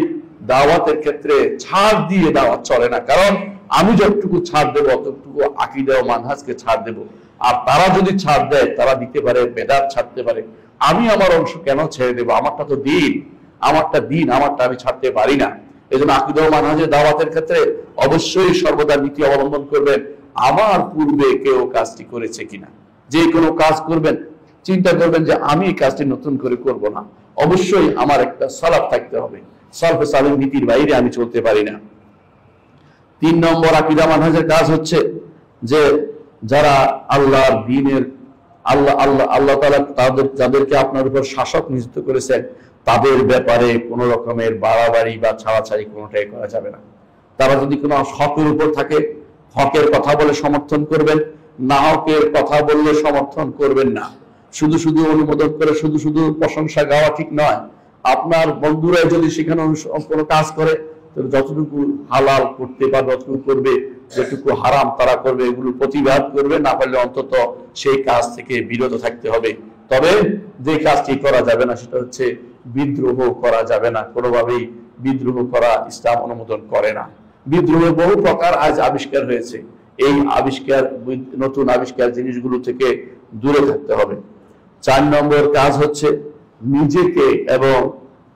দাওয়াতের ক্ষেত্রে ছাড় দিয়ে দাওয়াত চলে না, কারণ আমি যতটুকু ছাড় দেবো ততটুকু আকীদা ও মানহাজকে ছাড় দেব। আর তারা যদি ছাড় দেয়, তারা দিতে পারে বেদাত ছাড়তে পারে, আমি আমার অংশ কেন ছেড়ে দেবো? আমারটা তো দিন, আমারটা আমি ছাড়তে পারি না। এই জন্য আকীদা ও মানহাজের দাওয়াতের ক্ষেত্রে অবশ্যই সর্বদা নীতি অবলম্বন করবেন, আমার পূর্বে কেউ কাজটি করেছে কিনা। যে কোনো কাজ করবেন চিন্তা করবেন যে আমি এই কাজটি নতুন করে করব না, অবশ্যই আমার একটা সালাফ থাকতে হবে, সালফে সালেহ নীতির বাইরে আমি চলতে পারি না। 3 নম্বর আকীদা মানহাজের কাজ হচ্ছে যে যারা আল্লাহর দ্বীনের আল্লাহ তাআলা যাদেরকে আপনার উপর শাসক নিযুক্ত করেছেন, তাদের ব্যাপারে কোনো রকমের বাড়াবাড়ি বা ছাড়াছাড়ি কোনোটাই করা যাবে না। তারা যদি কোনো হকের উপর থাকে, হকের কথা বলে সমর্থন করবেন, না হকের কথা বললে সমর্থন করবেন না। শুধু শুধু অনুমোদন করে শুধু শুধু প্রশংসা গাওয়া ঠিক নয়। আপনার বন্ধুরা যদি সেখানে কোনো কাজ করে, যতটুকু হালাল করতে পারবে ততটুকু করবে, যেটুকু হারাম তারা করবে এগুলো প্রতিবাদ করবে, না পারলে অন্তত সেই কাজ থেকে বিরত থাকতে হবে। তবে যে কাজটি করা যাবে না সেটা হচ্ছে বিদ্রোহ করা যাবে না, কোনোভাবেই বিদ্রোহ করা ইসলাম অনুমোদন করে না। বিদ্রোহের বহু প্রকার আজ আবিষ্কার হয়েছে, এই নতুন আবিষ্কার জিনিসগুলো থেকে দূরে থাকতে হবে। 4 নম্বর কাজ হচ্ছে নিজেকে এবং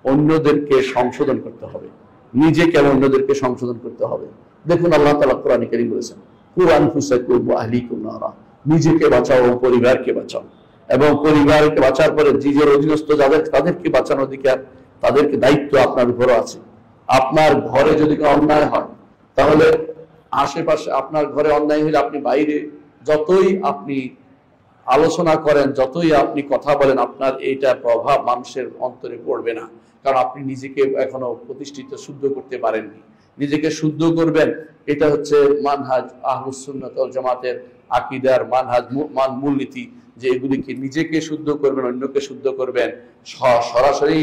অন্যদেরকে সংশোধন করতে হবে। নিজেকে এবং অন্যদেরকে সংশোধন করতে হবে। দেখুন আল্লাহ তাআলা কোরআনে কারীম বলেছেন, কু আনফুসাকুম ওয়া আহলিকুম নারা, নিজেকে বাঁচাও এবং পরিবারকে বাঁচাও। এবং পরিবারকে বাঁচার পরে নিজের অধীনস্থ তাদেরকে বাঁচানোর অধিকার, তাদেরকে দায়িত্ব আপনার উপরও আছে। আপনার ঘরে যদি অন্যায় হয়, তাহলে আশেপাশে আপনার ঘরে অন্যায় হলে আপনি বাইরে যতই আপনি আলোচনা করেন, যতই আপনি কথা বলেন, আপনার এইটা প্রভাব মানুষের অন্তরে পড়বে না, কারণ আপনি নিজেকে এখনো প্রতিষ্ঠিত শুদ্ধ করতে পারেননি। নিজেকে শুদ্ধ করবেন, এটা হচ্ছে মানহাজ আহলুস সুন্নাত ওয়াল জামাতের আকীদার মানহাজ, মূলনীতি, যে এগুলিকে নিজেকে শুদ্ধ করবেন, অন্যকে শুদ্ধ করবেন। সরাসরি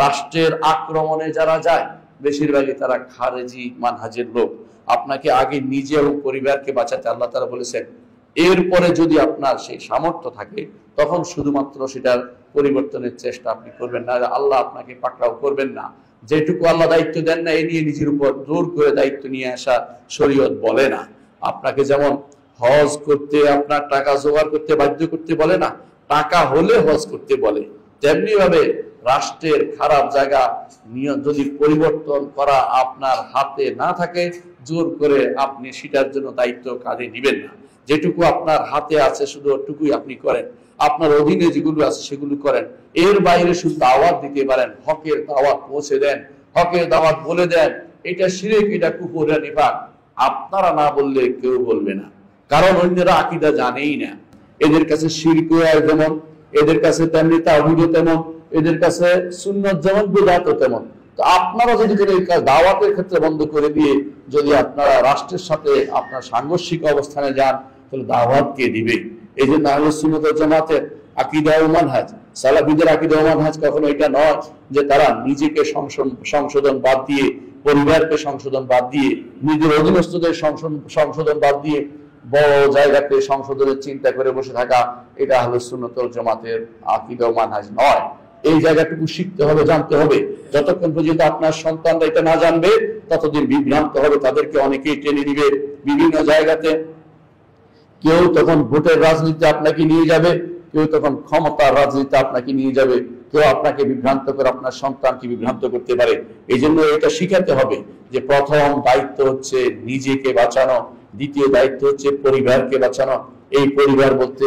রাষ্ট্রের আক্রমণে যারা যায় বেশিরভাগই তারা খারেজি মানহাজের লোক। আপনাকে আগে নিজে এবং পরিবারকে বাঁচাতে আল্লাহ তাআলা বলেছেন, এরপরে যদি আপনার সেই সামর্থ্য থাকে তখন শুধুমাত্র সেটার পরিবর্তনের চেষ্টা আপনি করবেন না, আল্লাহ আপনাকে পাকড়াও করবেন না। যেটুকু আল্লাহ দায়িত্ব দেন না, এই নিয়ে নিজের উপর জোর করে দায়িত্ব নিয়ে আসা শরীয়ত বলে না। আপনাকে যেমন হজ করতে আপনার টাকা জোগাড় করতে বাধ্য করতে বলে না, টাকা হলে হজ করতে বলে। তেমনি ভাবে রাষ্ট্রের খারাপ জায়গা যদি পরিবর্তন করা আপনার হাতে না থাকে, জোর করে আপনি সেটার জন্য দায়িত্ব কাঁধে নিবেন না। যেটুকু আপনার হাতে আছে শুধু ওটুকুই আপনি করেন, আপনার অধীনে যেগুলো আছে সেগুলো করেন। এর বাইরে শুধু দাওয়াত দিতে পারেন, হকের দাওয়াত পৌঁছে দেন, হকের দাওয়াত বলে দেন। এটা শিরক, এটা কুফর, এটা নিফাক। আপনারা না বললে কেউ বলবে না, কারণ অন্যরা আকীদা জানেই না। এদের কাছে শিরক যেমন, এদের কাছে তেমনি তাওহীদ তেমন, এদের কাছে সুন্নাত যেমন, বিদআত তেমন। তো আপনারা যদি দাওয়াতের ক্ষেত্রে বন্ধ করে দিয়ে যদি আপনারা রাষ্ট্রের সাথে আপনার সাংঘর্ষিক অবস্থানে যান, তাহলে দাওয়াত কে দিবে? এই জন্য আহলে সুন্নাত ওয়াল জামাতের আকীদা ও মানহাজ, সালাফিদের আকীদা ও মানহাজ কখনো এটা নয় যে তারা নিজেকে সংশোধন বাদ দিয়ে, পরিবারকে সংশোধন বাদ দিয়ে, নিজের অধীনস্থদের সংশোধন বাদ দিয়ে বড় জায়গাতে সংশোধনের চিন্তা করে বসে থাকা। এটা আহলে সুন্নাত ওয়াল জামাতের আকীদা ও মানহাজ নয়। এই জায়গাটুকু শিখতে হবে, জানতে হবে। যতক্ষণ পর্যন্ত আপনার সন্তানরা এটা না জানবে, ততদিন বিভ্রান্ত হবে। তাদেরকে অনেকেই টেনে নিবে বিভিন্ন জায়গাতে। কেউ তখন ভোটের রাজনীতি আপনাকে নিয়ে যাবে, কেউ তখন ক্ষমতার রাজনীতি আপনাকে নিয়ে যাবে, কেউ আপনাকে বিভ্রান্ত করে আপনার সন্তানকে বিভ্রান্ত করতে পারে। এই জন্য এটা শিখাতে হবে যে প্রথম দায়িত্ব হচ্ছে নিজেকে বাঁচানো, দ্বিতীয় দায়িত্ব হচ্ছে পরিবারকে বাঁচানো। এই পরিবার বলতে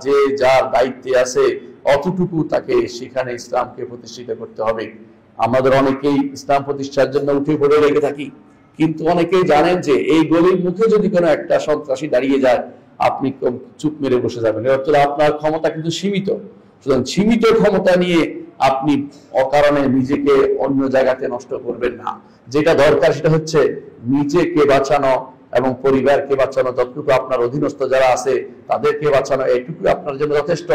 যে যার দায়িত্বে আছে অতটুকু তাকে সেখানে ইসলামকে প্রতিষ্ঠিত করতে হবে। আমাদের অনেকেই ইসলাম প্রতিষ্ঠার জন্য উঠে পড়ে লেগে থাকি, কিন্তু অনেকেই জানেন যে এই গলির মুখে যদি কোনো একটা সন্ত্রাসী দাঁড়িয়ে যায়, আপনি চুপ মেরে বসে যাবেন। অর্থাৎ আপনার ক্ষমতা কিন্তু সীমিত। সুতরাং সীমিত ক্ষমতা নিয়ে আপনি অকারণে নিজেকে অন্য জায়গাতে নষ্ট করবেন না। যেটা দরকার সেটা হচ্ছে নিজেকে বাঁচানো এবং পরিবারকে বাঁচানো। যতটুকু আপনার অধীনস্থ যারা আছে তাদেরকে বাঁচানো, এইটুকু আপনার জন্য যথেষ্ট।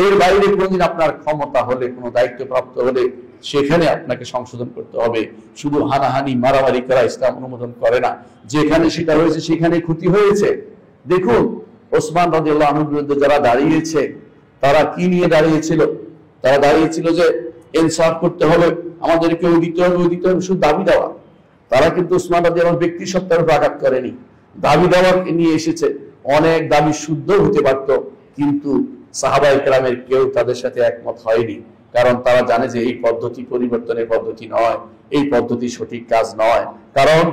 এর বাইরে কোনোদিন আপনার ক্ষমতা হলে, কোনো দায়িত্বপ্রাপ্ত হলে সেখানে আপনাকে সংশোধন করতে হবে। শুধু হানাহানি মারামারি করা ইসলাম অনুমোদন করে না। যেখানে সেটা হয়েছে সেখানে ক্ষতি হয়েছে। দেখুন ওসমান রাদিয়াল্লাহু আনহুর বিরুদ্ধে যারা দাঁড়িয়েছে, তারা কি নিয়ে দাঁড়িয়েছিল? তারা দাঁড়িয়েছিল যে ইনসাফ করতে হবে, আমাদেরকে ওই দিতে হবে, ওই দিতে হবে, শুধু দাবি দেওয়া। তারা কিন্তু ওসমান রাদিয়াল্লাহু ব্যক্তি সত্তার উপর আঘাত করেনি, দাবি দেওয়া নিয়ে এসেছে। অনেক দাবি শুদ্ধ হতে পারত, কিন্তু সাহাবায়ে কেরামের কেউ তাদের সাথে একমত হয়নি। কারণ তারা জানে যে এই পদ্ধতি পরিবর্তনের পদ্ধতি নয়, এই পদ্ধতি সঠিক কাজ নয়। কারণ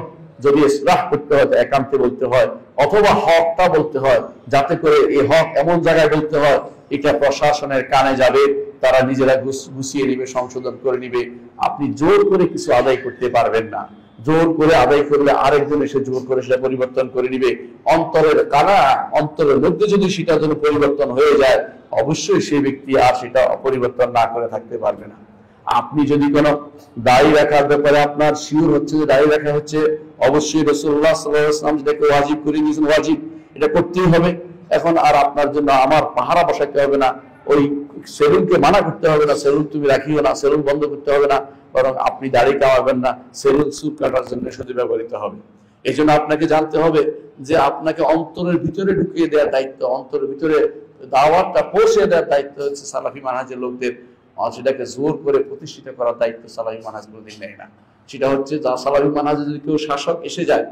যদি ইসলাহ করতে হয়, একান্তে বলতে হয়, অথবা হকটা বলতে হয়, যাতে করে এই হক এমন জায়গায় বলতে হয় এটা প্রশাসনের কানে যাবে, তারা নিজেরা গুছিয়ে নিবে, সংশোধন করে নিবে। আপনি জোর করে কিছু আদায় করতে পারবেন না। জোর করে আদায় করলে আরেকজন এসে জোর করে সেটা পরিবর্তন করে নিবে। অন্তরের কানা, অন্তরের মধ্যে যদি সেটা যেন পরিবর্তন হয়ে যায়, অবশ্যই সেই ব্যক্তি আর সেটা পরিবর্তন না করে থাকতে পারবে না। আপনি যদি কোনো দাড়ি রাখার ব্যাপারে আপনার শিওর হচ্ছে যে দাড়ি রাখা হচ্ছে অবশ্যই রাসূলুল্লাহ সাল্লাল্লাহু আলাইহি ওয়াসাল্লাম যেটাকে ওয়াজিব করে দিয়েছেন, ওয়াজিব, এটা করতেই হবে। এখন আর আপনার জন্য আমার পাহারা বসাতে হবে না, ওই সেলুনকে মানা করতে হবে না, সেলুন তুমি রাখিও না, সেলুন বন্ধ করতে হবে না, বরং আপনি দাড়ি কামাবেন না, সেলুন চুল কাটার জন্য শুধু ব্যবহৃত হবে। এই জন্য আপনাকে জানতে হবে যে আপনাকে অন্তরের ভিতরে ঢুকিয়ে দেওয়ার দায়িত্ব, অন্তরের ভিতরে দাওয়াতটা পৌঁছে দেওয়ার দায়িত্ব হচ্ছে সালাফি মানহাজের লোকদের। সেটাকে জোর করে প্রতিষ্ঠিত করার দায়িত্ব সালাফি মানহাজ কোনোদিন নেয় না। সেটা হচ্ছে সালাফি মানহাজে যদি কেউ শাসক এসে যায়,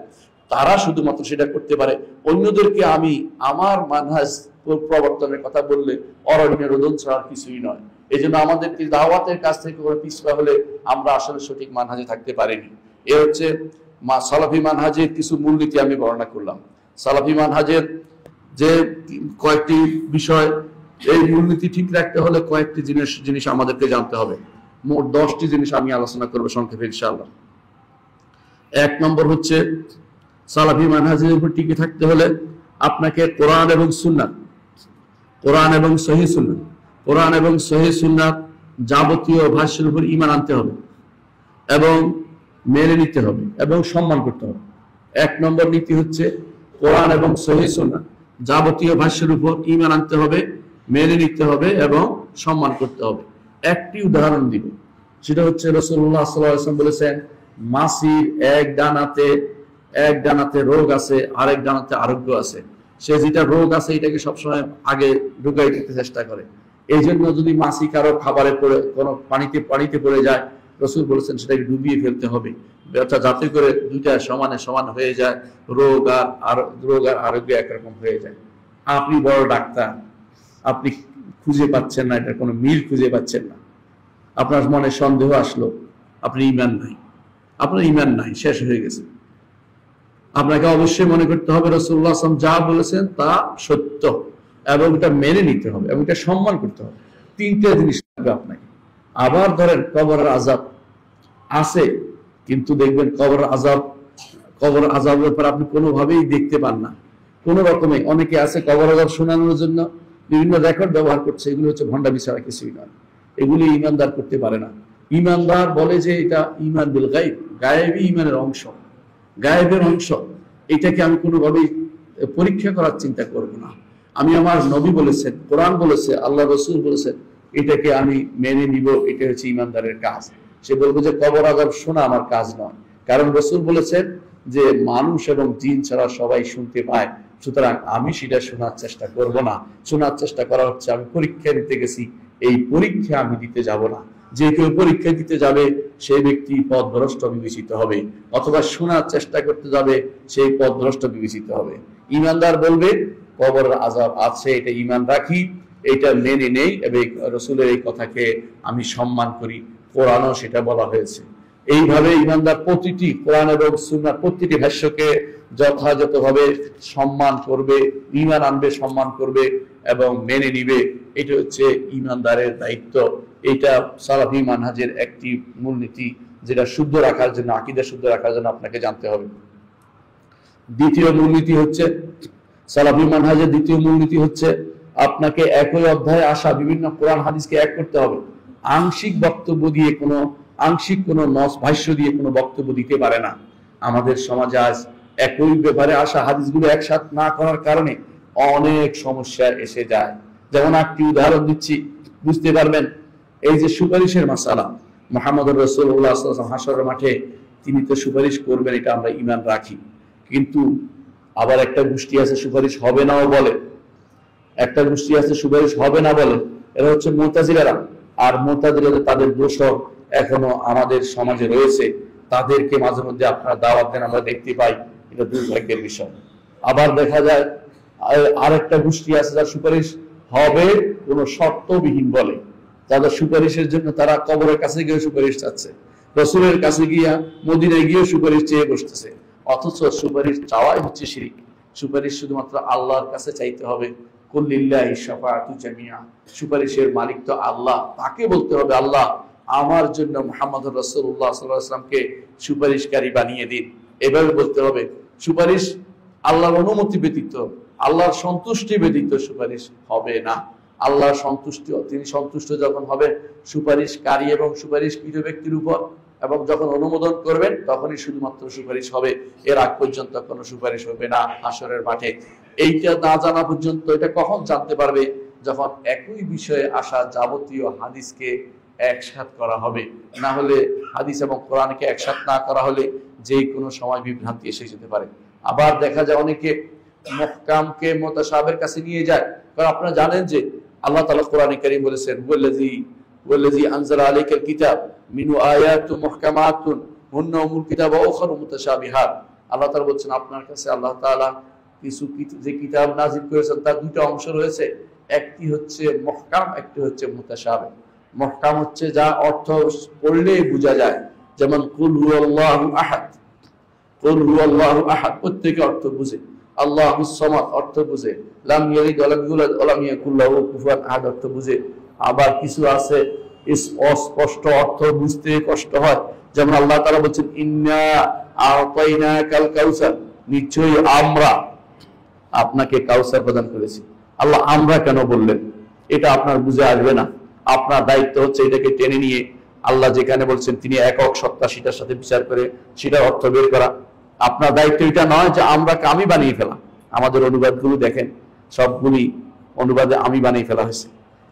তারা শুধুমাত্র সেটা করতে পারে। অন্যদেরকে আমি আমার মানহাজ প্রবর্তনের কথা বললে অরণ্য রোদন ছাড়া কিছুই নয়। এই জন্য আমাদেরকে দাওয়াতের কাছ থেকে পিছপা হলে আমরা আসলে সঠিক মানহাজে থাকতে পারিনি। এ হচ্ছে সালাফি মানহাজের কিছু মূলনীতি আমি বর্ণনা করলাম। সালাফি মানহাজের যে কয়েকটি বিষয়, এই মূলনীতি ঠিক রাখতে হলে কয়েকটি জিনিস আমাদেরকে জানতে হবে। মোট 10টি জিনিস আমি আলোচনা করবো সংক্ষেপে ইনশাআল্লাহ। 1 নম্বর হচ্ছে সালাফি মানহাজের উপর টিকে থাকতে হলে আপনাকে কোরআন এবং সুন্নাত, কোরআন এবং সহিহ সুন্নাত, কোরআন এবং সহিহ সুন্নাত যাবতীয় ভাষ্যের উপর ঈমান আনতে হবে এবং মেনে নিতে হবে এবং সম্মান করতে হবে। 1 নম্বর নীতি হচ্ছে কোরআন এবং সহিহ সুন্নাত যাবতীয় ভাষ্যের উপর ঈমান আনতে হবে, মেনে নিতে হবে এবং সম্মান করতে হবে। একটি উদাহরণ দিব, সেটা হচ্ছে রাসূলুল্লাহ সাল্লাল্লাহু আলাইহি ওয়াসাল্লাম বলেছেন, মাছির এক ডানাতে রোগ আছে, আরেক ডানাতে আরোগ্য আছে। সে যেটা রোগ আছে এটাকে সবসময় আগে ঢুকাই দিতে চেষ্টা করে। এই জন্য যদি মাছি কারো খাবারে পড়ে, কোনো পানিতে পড়ে যায়, রাসূল বলেছেন সেটাকে ডুবিয়ে ফেলতে হবে, যাতে করে দুইটা সমান হয়ে যায়, রোগ আর আরোগ্য একরকম হয়ে যায়। আপনি বড় ডাক্তার, আপনি খুঁজে পাচ্ছেন না, এটা কোনো মিল খুঁজে পাচ্ছেন না, আপনার মনে সন্দেহ আসলো, আপনার ঈমান নাই, আপনার ঈমান নাই, শেষ হয়ে গেছে। আপনাকে অবশ্যই মনে করতে হবে রাসূলুল্লাহ সাল্লাল্লাহু আলাইহি ওয়াসাল্লাম যা বলেছেন তা সত্য, এবং এটা মেনে নিতে হবে, এবং এটা সম্মান করতে হবে। তিনটা জিনিস লাগবে আপনাকে। আবার ধরেন কবরের আযাব আছে, কিন্তু দেখবেন কবরের আযাবের ব্যাপারে আপনি কোনোভাবেই দেখতে পান না, কোনো রকমে। অনেকে আছে কবর আযাব শোনানোর জন্য বিভিন্ন রেকর্ড ব্যবহার করছে, এগুলো হচ্ছে ভণ্ডামি ছাড়া কিছুই নয়। এগুলি ঈমানদার করতে পারে না। ঈমানদার বলে যে এটা ঈমান বিল গায়ব, গায়েবী ঈমানের অংশ, গায়েবের অংশ, এটাকে আমি কোনোভাবেই পরীক্ষা করার চিন্তা করব না। আমি আমার নবী বলেছেন, কোরআন বলেছে, আল্লাহ রাসূল বলেছেন, এটাকে আমি মেনে নিব, এটা হচ্ছে ঈমানদারের কাজ। সে বলবে যে কবর আযাব শোনা আমার কাজ নয়, কারণ রাসূল বলেছেন যে মানুষ এবং জিন ছাড়া সবাই শুনতে পায়, সুতরাং আমি সেটা শোনার চেষ্টা করব না। শোনার চেষ্টা করা হচ্ছে আমি পরীক্ষা দিতে গেছি, এই পরীক্ষা আমি দিতে যাব না। যে কেউ পরীক্ষা দিতে যাবে সেই ব্যক্তি পথভ্রষ্ট বিবেচিত হবে, অথবা শোনার চেষ্টা করতে যাবে সেই পথভ্রষ্ট বিবেচিত হবে। ঈমানদার বলবে কবরের আযাব আছে, এটা ঈমান রাখি, এটা মেনে নেই, এবং রাসূলের এই কথাকে আমি সম্মান করি, কোরআনও সেটা বলা হয়েছে। এইভাবে ঈমানদার প্রতিটি কোরআন এবং সুন্নাহর প্রতিটি ভাষ্যকে যথাযথভাবে সম্মান করবে, ঈমান আনবে, সম্মান করবে এবং মেনে নিবে। এটা হচ্ছে ঈমানদারের দায়িত্ব। এটা সালাফি মানহাজের একটি মূলনীতি, যেটা শুদ্ধ রাখার জন্য, আকীদা শুদ্ধ রাখার জন্য আপনাকে জানতে হবে। দ্বিতীয় মূলনীতি হচ্ছে, সালাফি মানহাজের দ্বিতীয় মূলনীতি হচ্ছে, আপনাকে একই অধ্যায়ে আসা বিভিন্ন কোরআন হাদিসকে এক করতে হবে। আংশিক বক্তব্য দিয়ে কোনো আংশিক কোনো নস ভাষ্য দিয়ে কোনো বক্তব্য দিতে পারে না। আমাদের সমাজে আজ একই ব্যাপারে আসা হাদিসগুলো একসাথে না করার কারণে অনেক সমস্যা এসে যায়। যেমন একটি উদাহরণ দিচ্ছি, বুঝতে পারবেন। এই যে সুপারিশের মাসালা, মুহাম্মদুর রাসূলুল্লাহ সাল্লাল্লাহু আলাইহি ওয়াসাল্লাম হাশরের মাঠে তিনি তো সুপারিশ করবেন, এটা আমরা ঈমান রাখি। কিন্তু আবার একটা গোষ্ঠী আছে সুপারিশ হবে নাও বলে, একটা গোষ্ঠী আছে সুপারিশ হবে না বলে, এরা হচ্ছে মুতাজিলারা। আর মুতাজিলাদের তাদের দোষর এখনো আমাদের সমাজে রয়েছে, তাদেরকে মাঝে মধ্যে আপনারা দাওয়াত দেন, আমরা দেখতে পাই, এটা দুর্ভাগ্যের বিষয়। আবার দেখা যায় আরেকটা গোষ্ঠী আছে যার সুপারিশ হবে কোনো শর্তবিহীন বলে, তাদের সুপারিশের জন্য তারা কবরের কাছে গিয়ে সুপারিশ চাচ্ছে, রাসূলের কাছে গিয়া মদিনায় গিয়ে সুপারিশ চেয়ে বসতেছে। অথচ সুপারিশ চাওয়াই হচ্ছে শিরক। সুপারিশ শুধুমাত্র আল্লাহর কাছে চাইতে হবে। কুল লিল্লাহি শাফাআতু জামিআ, সুপারিশের মালিক তো আল্লাহ, তাকে বলতে হবে আল্লাহ আমার জন্য মুহাম্মদুর রাসূলুল্লাহ সাল্লাল্লাহু আলাইহি ওয়াসাল্লামকে সুপারিশকারী বানিয়ে দিন, এভাবে বলতে হবে। সুপারিশ আল্লাহর অনুমতি ব্যতীত, আল্লাহর সন্তুষ্টি ব্যতীত সুপারিশ হবে না। আল্লাহর সন্তুষ্টি, তিনি সন্তুষ্ট যখন হবে সুপারিশকারী এবং সুপারিশকৃত ব্যক্তির উপর, এবং যখন অনুমোদন করবেন তখনই শুধুমাত্র সুপারিশ হবে, এর আগ পর্যন্ত কোনো সুপারিশ হবে না হাশরের মাঠে। এইটা না জানা পর্যন্ত, এটা কখন জানতে পারবে? যখন একই বিষয়ে আসা যাবতীয় হাদিসকে একসাথ করা হবে। না হলে হাদিস এবং কোরআনকে একসাথ না করা হলে যে কোনো সময় বিভ্রান্তি এসে যেতে পারে। আবার দেখা যায় অনেকে মুহকামকে মুতাশাবিহের কাছে নিয়ে যায়, কারণ আপনারা জানেন যে আল্লাহ তাআলা কোরআনে কারীম বলেছেন ওয়াল্লাযী আনজালা আলাইকাল কিতাব মিনহু আয়াতুন মুহকামাতুন হুন্না উমুল কিতাব ওয়া উখারু মুতাশাবিহাত। আল্লাহ তাআলা বলছেন আপনার কাছে আল্লাহ তাআলা কিছু যে কিতাব নাযিল করেছেন তার দুটো অংশ রয়েছে, একটি হচ্ছে মুহকাম, একটি হচ্ছে মুতাশাবিহ। মুহকাম হচ্ছে যা অর্থ পড়লে বোঝা যায়, যেমন কুল হুয়াল্লাহু আহাদ, কুল হুয়াল্লাহু আহাদ প্রত্যেকে অর্থ বুঝে, আল্লাহুস সামাদ অর্থ বুঝে, লাম ইয়ালিদ ওয়া লাম ইউলাদ ওয়া লাম ইয়াকুল লাহু কুফুয়ান আহাদ অর্থ বুঝে। আবার কিছু আছে অস্পষ্ট অর্থ বুঝতে কষ্ট হয়, যেমন আল্লাহ তাআলা বলেছেন ইন্না আ'তাইনাকাল কাউসার, নিশ্চয়ই আমরা আপনাকে কাউসার প্রদান করেছি। আল্লাহ আমরা কেন বললেন? এটা আপনার বুঝে আসবে না। আপনার দায়িত্ব হচ্ছে এটাকে টেনে নিয়ে আল্লাহ যেখানে বলছেন তিনি একক সত্তা, সেটার সাথে বিচার করে সেটার অর্থ বের করা। আপনার দায়িত্ব এটা নয় যে আমরাকে আমি বানিয়ে ফেলা। আমাদের অনুবাদগুলো দেখেন, সবগুলি অনুবাদে আমি বানিয়ে ফেলা হয়েছে।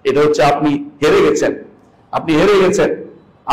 এটা হচ্ছে আপনি হেরে গেছেন, আপনি হেরে গেছেন,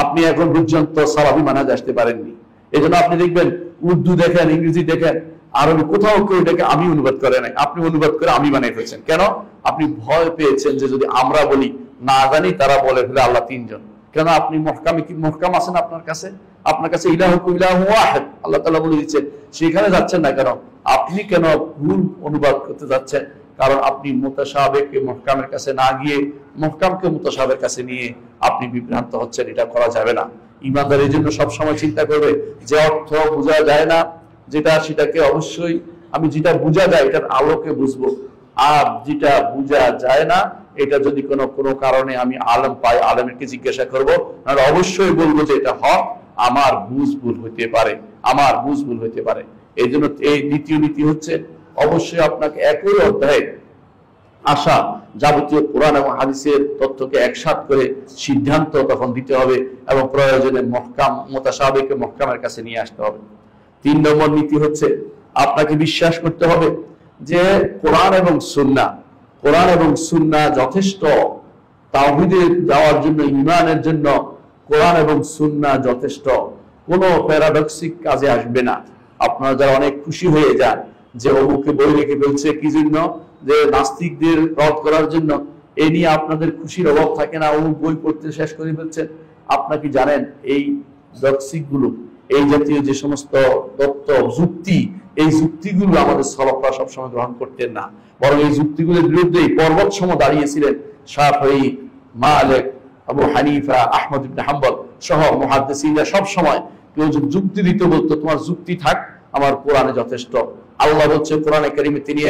আপনি এখন পর্যন্ত সালাফি মানহাজ আসতে পারেননি। এই জন্য আপনি দেখবেন উর্দু দেখেন, ইংরেজি দেখেন, আরবি কোথাও কেউ এটাকে আমি অনুবাদ করে নাই, আপনি অনুবাদ করে আমি বানিয়ে ফেলছেন। কেন? আপনি ভয় পেয়েছেন যে যদি আমরা বলি না জানি তারা বলে ফেলে আল্লাহ তিনজন। কেন? আপনি মুহকামে কি মুহকাম আছেন আপনার কাছে? আপনার কাছে ইলাহুকুম ইলাহুন ওয়াহিদ আল্লাহ তাআলা বলে দিচ্ছেন, সেখানে যাচ্ছেন না কেন? আপনি কেন ভুল অনুবাদ করতে যাচ্ছেন? কারণ আপনি মুতাশাবিহকে মুহকামের কাছে না গিয়ে মুহকামকে মুতাশাবিহের কাছে নিয়ে আপনি বিভ্রান্ত হচ্ছেন, এটা করা যাবে না। ঈমানদার এই জন্য সবসময় চিন্তা করবে যে অর্থ বোঝা যায় না যেটা, সেটাকে অবশ্যই আমি যেটা বোঝা যায় এটার আলোকে বুঝবো, আর যেটা বোঝা যায় না এটা যদি কোনো কারণে আমি আলেম পাই, আলেমকে জিজ্ঞাসা করবো, আর অবশ্যই বলবো যে এটা হক, আমার বুঝ ভুল হইতে পারে, আমার বুঝ ভুল হইতে পারে। এই জন্য এই দ্বিতীয় নীতি হচ্ছে অবশ্যই আপনাকে একই অধ্যায়ে আসা যাবতীয় কোরআন এবং হাদিসের তথ্যকে একসাথ করে সিদ্ধান্ত তখন দিতে হবে এবং প্রয়োজনে মুহকাম মুতাশাবিহকে মুহকামের কাছে নিয়ে আসতে হবে। 3 নম্বর নীতি হচ্ছে আপনাকে বিশ্বাস করতে হবে যে কোরআন এবং সুন্নাহ যথেষ্ট তাওহীদে যাওয়ার জন্য, ঈমানের জন্য কোরআন এবং সুন্নাহ যথেষ্ট, কোনো প্যারাডক্সিক কাজে আসবে না। আপনারা যারা অনেক খুশি হয়ে যান যে অমুকে বই রেখে ফেলছে কি জন্য, যে নাস্তিকদের রদ করার জন্য, এই নিয়ে আপনাদের খুশির অভাব থাকে না, অমুক বই পড়তে শেষ করে ফেলছেন। আপনারা কি জানেন এই ডক্সিকগুলো, এই জাতীয় যে সমস্ত তত্ত্ব যুক্তি, এই যুক্তিগুলো আমাদের সালাফরা সবসময় গ্রহণ করতেন না, বরং এই যুক্তিগুলোর বিরুদ্ধে পর্বত সম দাঁড়িয়েছিলেন শাফিঈ, মালিক, আবু হানিফা, আহমদ ইবনে হাম্বল সহ মুহাদ্দিসিনরা। সব সময় কেউ যুক্তি দিতে বলতো তোমার যুক্তি থাক, আমার কোরআনে যথেষ্ট। আল্লাহ বলছে কোরআনে কারিমে তিনি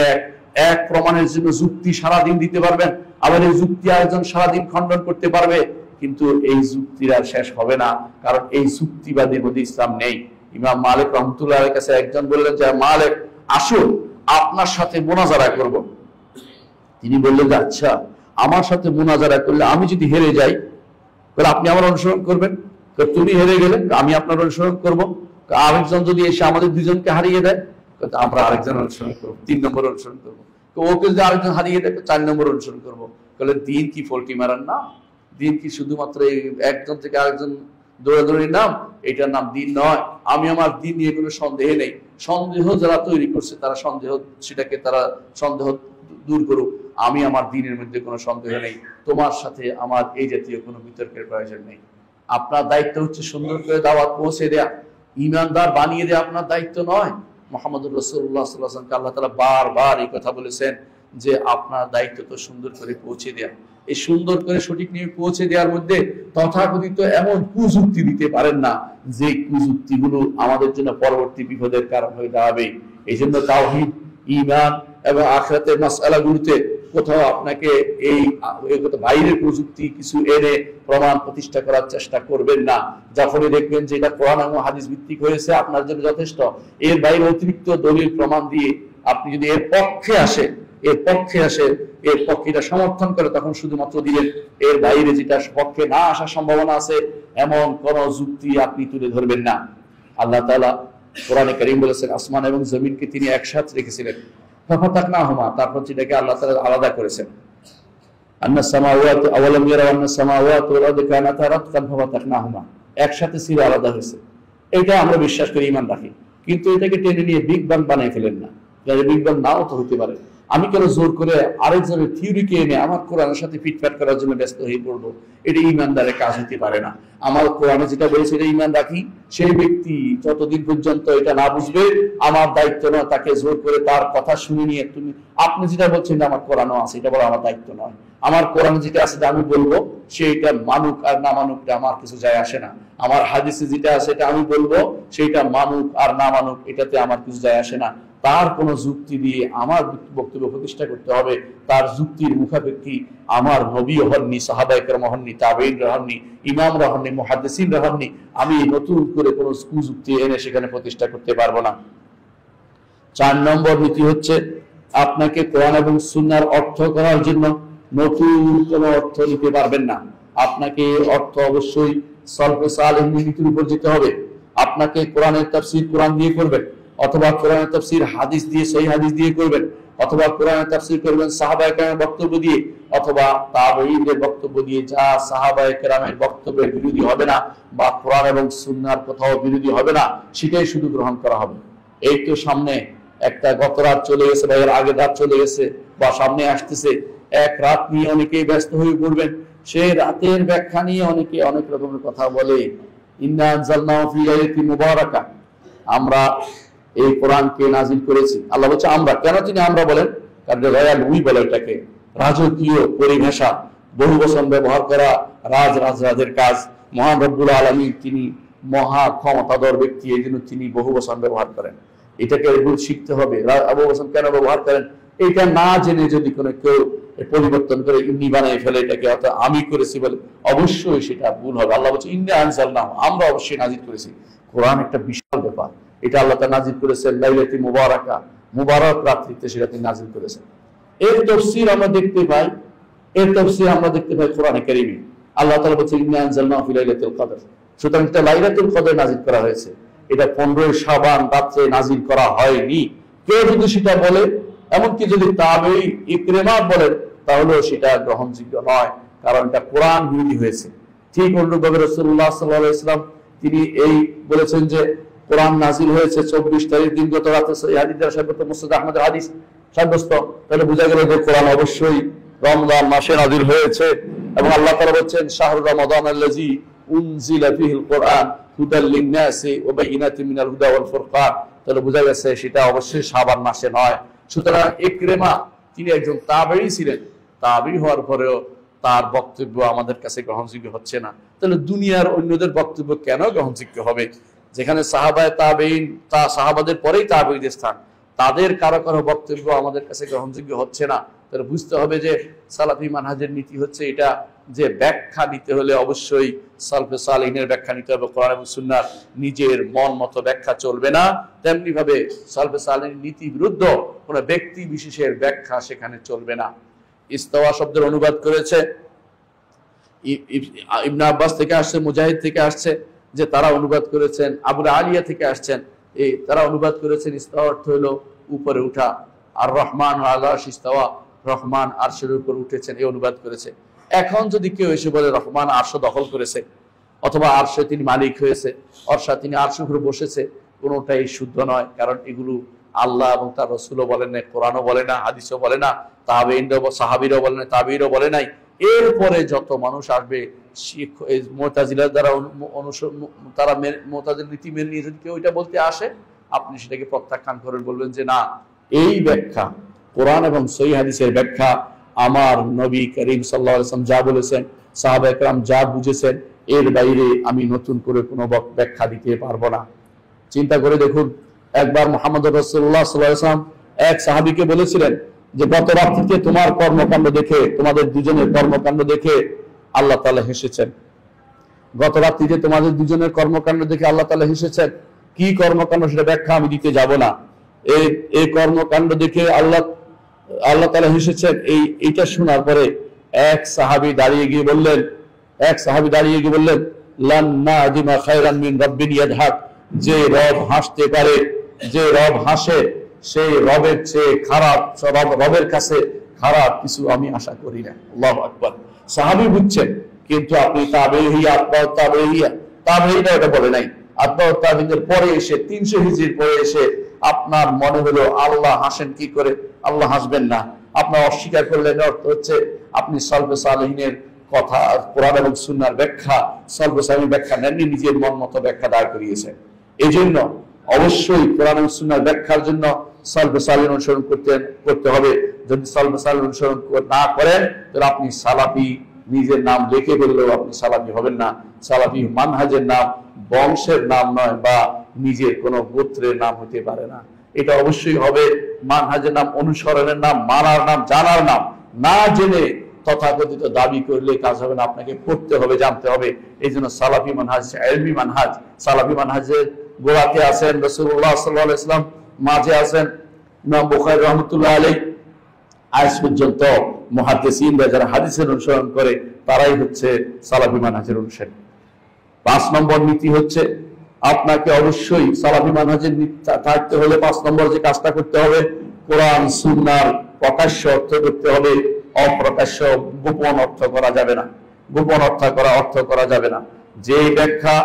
এক প্রমাণের জন্য যুক্তি সারাদিন দিতে পারবেন, আবার এই যুক্তি আরেকজন সারাদিন খণ্ডন করতে পারবে, কিন্তু এই যুক্তির আর শেষ হবে না, কারণ এই যুক্তিবাদীর মধ্যে ইসলাম নেই। ইমাম মালিক রহমতুল্লাহ আলাইহির কাছে একজন বললেন যে মালিক আসুন আপনার সাথে মুনাজারা করব। তিনি বললেন যে আচ্ছা, আমার সাথে মুনাজারা করলে আমি যদি হেরে যাই তাহলে আপনি আমার অনুসরণ করবেন, তুমি হেরে গেলে আমি আপনার অনুসরণ করব, আরেকজন যদি এসে আমাদের দুজনকে হারিয়ে দেয় আমরা আরেকজন অনুসরণ করবো, 3 নম্বর অনুসরণ করবো, ওকে যদি আরেকজন হারিয়ে দেয় 4 নম্বর অনুসরণ করবো। তাহলে দিন কি ফল্টি মারার নাম? দিন কি শুধুমাত্র একজন থেকে আরেকজন দৌড়াদৌড়ির নাম? এটার নাম দিন নয়। আমি আমার দিন নিয়ে কোনো সন্দেহ নেই। সন্দেহ যারা তৈরি করছে তারা সন্দেহ দূর করুক। আমি আমার দিনের মধ্যে কোনো সন্দেহ নেই, তোমার সাথে আমার এই জাতীয় কোনো বিতর্কের প্রয়োজন নেই। আপনার দায়িত্ব হচ্ছে সুন্দর করে দাওয়াত পৌঁছে দেয়া, ঈমানদার বানিয়ে দেয়া আপনার দায়িত্ব নয়। মুহাম্মদুর রাসূলুল্লাহ সাল্লাল্লাহু আলাইহি ওয়াসাল্লাম আল্লাহ তাআলা বারবার এই কথা বলেছেন যে আপনার দায়িত্ব তো সুন্দর করে পৌঁছে দেয়া। এই সুন্দর করে সঠিক নিয়ে পৌঁছে দেওয়ার মধ্যে তথাকথিত এমন কুযুক্তি দিতে পারেন না যে কুযুক্তিগুলো আমাদের জন্য পরবর্তী বিপদের কারণ হয়ে দাঁড়াবে। এই জন্য তাওহীদ, ঈমান এবং আখিরাতের মাসআলাগুলোতে কোথাও আপনাকে এই বাইরের প্রযুক্তি কিছু এনে প্রমাণ প্রতিষ্ঠা করার চেষ্টা করবেন না। যখনই দেখবেন যে এটা কোরআন এবং হাদিস ভিত্তিক হয়েছে আপনার জন্য যথেষ্ট, এর বাইরে অতিরিক্ত দলিল প্রমাণ দিয়ে আপনি যদি এর পক্ষে এটা সমর্থন করে তখন শুধুমাত্র দিলেন, এর বাইরে যেটা পক্ষে না আসার সম্ভাবনা আছে এমন কোন যুক্তি আপনি তুলে ধরবেন না। আল্লাহ তাআলা কোরআনে কারীম বলেছেন আসমান এবং জমিনকে তিনি একসাথে রেখেছিলেন, ফাফাতাকনাহুমা, তারপর যেটাকে আল্লাহ তাআলা আলাদা করেছেন। আন্নাস সামাওয়াতু আওয়ালাম ইয়ারাউ আন্নাস সামাওয়াতু ওয়াল আরদু কানাতা রাতকান ফাফাতাকনাহুমা, একসাথে ছিল, আলাদা হয়েছে। এটা আমরা বিশ্বাস করি, ঈমান রাখি, কিন্তু এটাকে টেনে নিয়ে বিগ বাং বানিয়ে ফেলেন না। বিগ বাং নাও তো হতে পারে। আমি কেন জোর করে আরেকজনের থিওরিকে এনে আমার কোরআনের সাথে ফিটফাট করার জন্য ব্যস্ত হয়ে পড়বো? এটা ঈমানদারের কাজ হতে পারে না। আমার কোরআনে যেটা বলেছে এটা ঈমান রাখি, সেই ব্যক্তি যতদিন পর্যন্ত এটা না বুঝবে আমার দায়িত্ব নয় তাকে জোর করে তার কথা শুনে নিয়ে আপনি যেটা বলছেন আমার কোরআনও আছে এটা বলা আমার দায়িত্ব নয়। আমার কোরআনে যেটা আছে আমি বলবো, সেইটা মানুক আর না মানুক আমার কিছু যায় আসে না। আমার হাদিসে যেটা আছে এটা আমি বলবো, সেইটা মানুক আর না মানুক এটাতে আমার কিছু যায় আসে না। তার কোন যুক্তি দিয়ে আমার বক্তব্য প্রতিষ্ঠা করতে হবে, তার যুক্তির মুখাপেক্ষী আমার নবী হননি, সাহাবায়ে কেরাম হননি, তাবেঈনরা হননি, ইমামরা হননি, মুহাদ্দিসিনরা হননি। আমি নতুন করে কোন যুক্তি এনে সেখানে প্রতিষ্ঠা করতে পারবো না। 4 নম্বর নীতি হচ্ছে আপনাকে কোরআন এবং সুন্নাহর অর্থ করার জন্য নতুন কোন অর্থ নিতে পারবেন না। আপনাকে অর্থ অবশ্যই সলফে সালেহীন নীতির উপর যেতে হবে। আপনাকে কোরআনের তাফসীর কোরআন দিয়ে করবেন, অথবা কোরআনের তাফসীর হাদিস দিয়ে, সহিহ হাদিস দিয়ে করবেন, অথবা কোরআনের তাফসীর করবেন সাহাবায়ে কেরামের বক্তব্য দিয়ে, অথবা তাবেঈনদের বক্তব্য দিয়ে, যা সাহাবায়ে কেরামের বক্তব্যের বিরোধী হবে না বা কোরআন এবং সুন্নাহর কোথাও বিরোধী হবে না, সেটাই শুধু গ্রহণ করা হবে। এই তো সামনে একটা গত রাত চলে গেছে বা এর আগের রাত চলে গেছে বা সামনে আসতেছে, এক রাত নিয়ে অনেকেই ব্যস্ত হয়ে পড়বেন। সেই রাতের ব্যাখ্যা নিয়ে অনেকে অনেক রকমের কথা বলে। ইন্না আনজালনাহু ফি লাইলাতিন মুবারাকা, আমরা এই কোরআনকে নাজিল করেছি। আল্লাহ বলছে আমরা, কেন তিনি আমরা বলেন? কারণ রয়্যাল উই বলে এটাকে, রাজকীয় পরিভাষা, বহু বচন ব্যবহার করা রাজের কাজ। মহান রব্বুল আলামিন তিনি মহা ক্ষমতাধর ব্যক্তি, এই জন্য তিনি বহু বচন ব্যবহার করেন। এটাকে শিখতে হবে। বহু বচন কেন ব্যবহার করেন এটা না জেনে যদি কোনো কেউ পরিবর্তন করে ইন্নি বানিয়ে ফেলে এটাকে, অর্থাৎ আমি করেছি বলে, অবশ্যই সেটা ভুল হবে। আল্লাহ বলছে ইন্না আনজালনাহু, আমরা অবশ্যই নাজিল করেছি। কোরআন একটা বিশাল ব্যাপার, এটা আল্লাহ তাআলা নাজিল করেছেন লাইলাতুল মুবারাকা, মুবারক রাত্রিতে সেটা তিনি নাজিল করেছেন। এর তাফসীর আমরা দেখতে পাই, কোরআনে কারীমে। আল্লাহ তাআলা বলছেন ইন্না আনজালনাহু ফি লাইলাতুল কদর, সুতরাং এটা লাইলাতুল কদর নাজিল করা হয়েছে। এটা 15 শাবান রাতে নাজিল করা হয়নি। কেউ যদি সেটা বলে, এমনকি যদি তাবেঈ ইকরিমা বলেন, তাহলেও সেটা গ্রহণযোগ্য নয়, কারণ এটা কোরআন বিরোধী হয়েছে। ঠিক অনুরূপভাবে রাসূলুল্লাহ সাল্লাল্লাহু আলাইহি ওয়াসাল্লাম তিনি এই বলেছেন যে কোরআন নাজিল হয়েছে 24 তারিখ দিনগত রাতে, এই হাদিস দ্বারা সাব্যস্ত, মুসনাদ আহমদের হাদিস সাব্যস্ত। তাহলে বোঝা গেল যে কোরআন অবশ্যই রমজান মাসে নাজিল হয়েছে। এবং আল্লাহ তাআলা বলেছেন শাহরু রমাদান আল্লাযী উনজিলা ফীহিল কোরআন হুদাল লিন-নাসি ওয়া বাইয়িনাতিন মিনাল হুদা ওয়াল ফুরকান। তাহলে বোঝা গেছে সেটা অবশ্যই শাবান মাসে নয়। সুতরাং ইকরিমা তিনি একজন তাবেঈ ছিলেন, তাবেঈ হওয়ার পরেও তার বক্তব্য আমাদের কাছে গ্রহণযোগ্য হচ্ছে না। তাহলে দুনিয়ার অন্যদের বক্তব্য কেন গ্রহণযোগ্য হবে? যেখানে সাহাবায়ে তাবেঈন, সাহাবাদের পরেই তাবেঈদের স্থান, তাদের কারো কারো বক্তব্য আমাদের কাছে গ্রহণযোগ্য হচ্ছে না। তাহলে বুঝতে হবে যে সালাফি মানহাজের নীতি হচ্ছে এটা, যে ব্যাখ্যা নিতে হলে অবশ্যই সালফে সালিহিনের ব্যাখ্যা নিতে হবে, কোরআন এবং সুন্নাহর নিজের মন মতো ব্যাখ্যা চলবে না। তেমনি ভাবে সালফে সালিহিনের নীতি বিরুদ্ধ কোন ব্যক্তি বিশেষের ব্যাখ্যা সেখানে চলবে না। ইস্তাওয়া শব্দের অনুবাদ করেছে ইবনে আব্বাস থেকে আসছে, মুজাহিদ থেকে আসছে, যে তারা অনুবাদ করেছেন, আবু আলিয়া থেকে আসছেন, এই তারা অনুবাদ করেছেন ইস্তাওয়া অর্থ হলো উপরে উঠা, আর রহমান আলা ইস্তাওয়া, রহমান আরশের উপর উঠেছেন, এই অনুবাদ করেছে। এখন যদি কেউ এসে বলে রহমান আরশ দখল করেছে, অথবা আরশে তিনি মালিক হয়েছে, অর্থাৎ তিনি আরশের উপরে বসেছে, কোনোটাই শুদ্ধ নয়। কারণ এগুলো আল্লাহ এবং তার রাসূলও বলেন নাই, কোরআনও বলে না, হাদিসও বলে না, সাহাবীরাও বলে না, তাবেঈরাও বলে নাই। এরপরে যত মানুষ আসবে মুতাজিলার দ্বারা তারা মুতাজিল নীতি মেনে নিয়ে যদি কেউ এটা বলতে আসে, আপনি সেটাকে প্রত্যাখ্যান করেন, বলবেন যে না, এই ব্যাখ্যা কোরআন এবং সহিহ হাদিসের ব্যাখ্যা আমার নবী করিম সাল্লাল্লাহু আলাইহি ওয়াসাল্লাম যা বলেছেন, সাহাবায়ে কেরাম যা বুঝেছেন, এর বাইরে আমি নতুন করে কোনো ব্যাখ্যা দিতে পারবো না। চিন্তা করে দেখুন, একবার মুহাম্মদ রাসূলুল্লাহ সাল্লাল্লাহু আলাইহি ওয়াসাল্লাম এক সাহাবীকে বলেছিলেন যে গত রাত্রিতে তোমার কর্মকাণ্ড দেখে, তোমাদের দুজনের কর্মকাণ্ড দেখে আল্লাহ তাআলা হেসেছেন। গত রাত্রিতে তোমাদের দুজনের কর্মকাণ্ড দেখে আল্লাহ তাআলা হেসেছেন। কি কর্মকাণ্ড সেটা ব্যাখ্যা আমি দিতে যাব না। এই কর্মকাণ্ড দেখে আল্লাহ তাআলা হেসেছেন, এইটা শোনার পরে এক সাহাবী দাঁড়িয়ে গিয়ে বললেন লান নাদিমা খায়রান মিন রাব্বিন ইয়াদহাক, যে রব হাসতে পারে, যে রব হাসে, সেই রবের চেয়ে খারাপ, রবের কাছে খারাপ কিছু আমি আশা করি না। আল্লাহু আকবার। সাহাবী বুঝছেন, কিন্তু আপনি তাবেঈয়া, তাবেঈরা এটা বলে নাই। আতবাউ তাবেঈদের পরে এসে 300 হিজরির পরে এসে আপনার মনে হলো আল্লাহ হাসেন কি করে? আল্লাহ হাসবেন না। আপনার অস্বীকার করলেন, অর্থ হচ্ছে আপনি সালফে সালেহিনের কথা, কোরআন এবং সুন্নাহর ব্যাখ্যা, সালফে সালেহিনের ব্যাখ্যা নেননি, নিজের মন মতো ব্যাখ্যা দাঁড় করিয়েছেন। এই জন্য অবশ্যই কোরআন এবং সুন্নাহর ব্যাখ্যার জন্য সালফে সালেহিন অনুসরণ করতে হবে। যদি সালফে সালেহিন অনুসরণ না করেন, তাহলে আপনি সালাফি নিজের নাম লিখে বললেও আপনি সালাফি হবেন না। সালাফি মানহাজের নাম, বংশের নাম নয়, বা নিজের কোনো গোত্রের নাম হতে পারে না। এটা অবশ্যই হবে মানহাজের নাম, অনুসরণের নাম, মানার নাম, জানার নাম। না জেনে তথাকথিত দাবি করলে কাজ হবে না, আপনাকে পড়তে হবে, জানতে হবে। এই জন্য সালাফি মানহাজ ইলমি মানহাজ। সালাফি মানহাজের গোড়াতে আছেন রাসূলুল্লাহ সাল্লাল্লাহু আলাইহি ওয়াসাল্লাম, মাঝে আছেন ইমাম বুখারী রাহমাতুল্লাহ আলাইহি, আজ পর্যন্ত মুহাদ্দিসিনরা যারা হাদিসের অনুসরণ করে তারাই হচ্ছে সালাফি মানহাজের অনুসারী। 5 নম্বর নীতি হচ্ছে আপনাকে অবশ্যই সালাফি মানহাজের থাকতে হলে 5 নম্বর যে কাজটা করতে হবে, কোরআন সুন্নাহর প্রকাশ্য অর্থ করতে হবে, অপ্রকাশ্য গোপন অর্থ করা যাবে না। গোপন অর্থ করা যাবে না। যে ব্যাখ্যা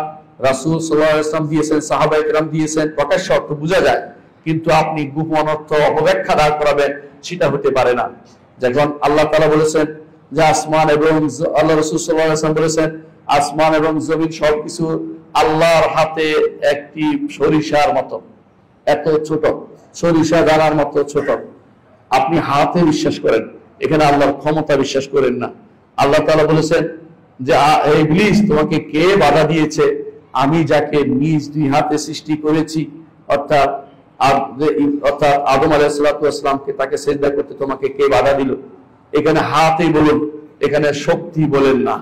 রাসূল সাল্লাল্লাহু আলাইহি ওয়াসাল্লাম দিয়েছেন, সাহাবায়ে কেরাম দিয়েছেন, প্রকাশ্য অর্থ বোঝা যায়, কিন্তু আপনি গোপন অর্থ অপব্যাখ্যা দাঁড় করাবেন, সেটা হতে পারে না। যখন আল্লাহ তাআলা বলেছেন যে আসমান এবং আল্লাহ রাসূল সাল্লাল্লাহু আলাইহি ওয়াসাল্লাম বলেছেন আসমান এবং জমিন সবকিছু আল্লাহর হাতে একটি সরিষার মতো, এত ছোট, সরিষা দানার মতো ছোট। আপনি হাতে বিশ্বাস করেন, এখানে আল্লাহর ক্ষমতা বিশ্বাস করেন না। আল্লাহ তাআলা বলেছেন যে ইবলিস তোমাকে কে বাধা দিয়েছে? আমি যাকে নিজ দুই হাতে সৃষ্টি করেছি, অর্থাৎ আদম আলাইহিস সালাতু ওয়াস সালামকে তাকে সিজদা করতে তোমাকে কে বাধা দিল? এখানে হাতেই বলুন, এখানে শক্তি বলেন না।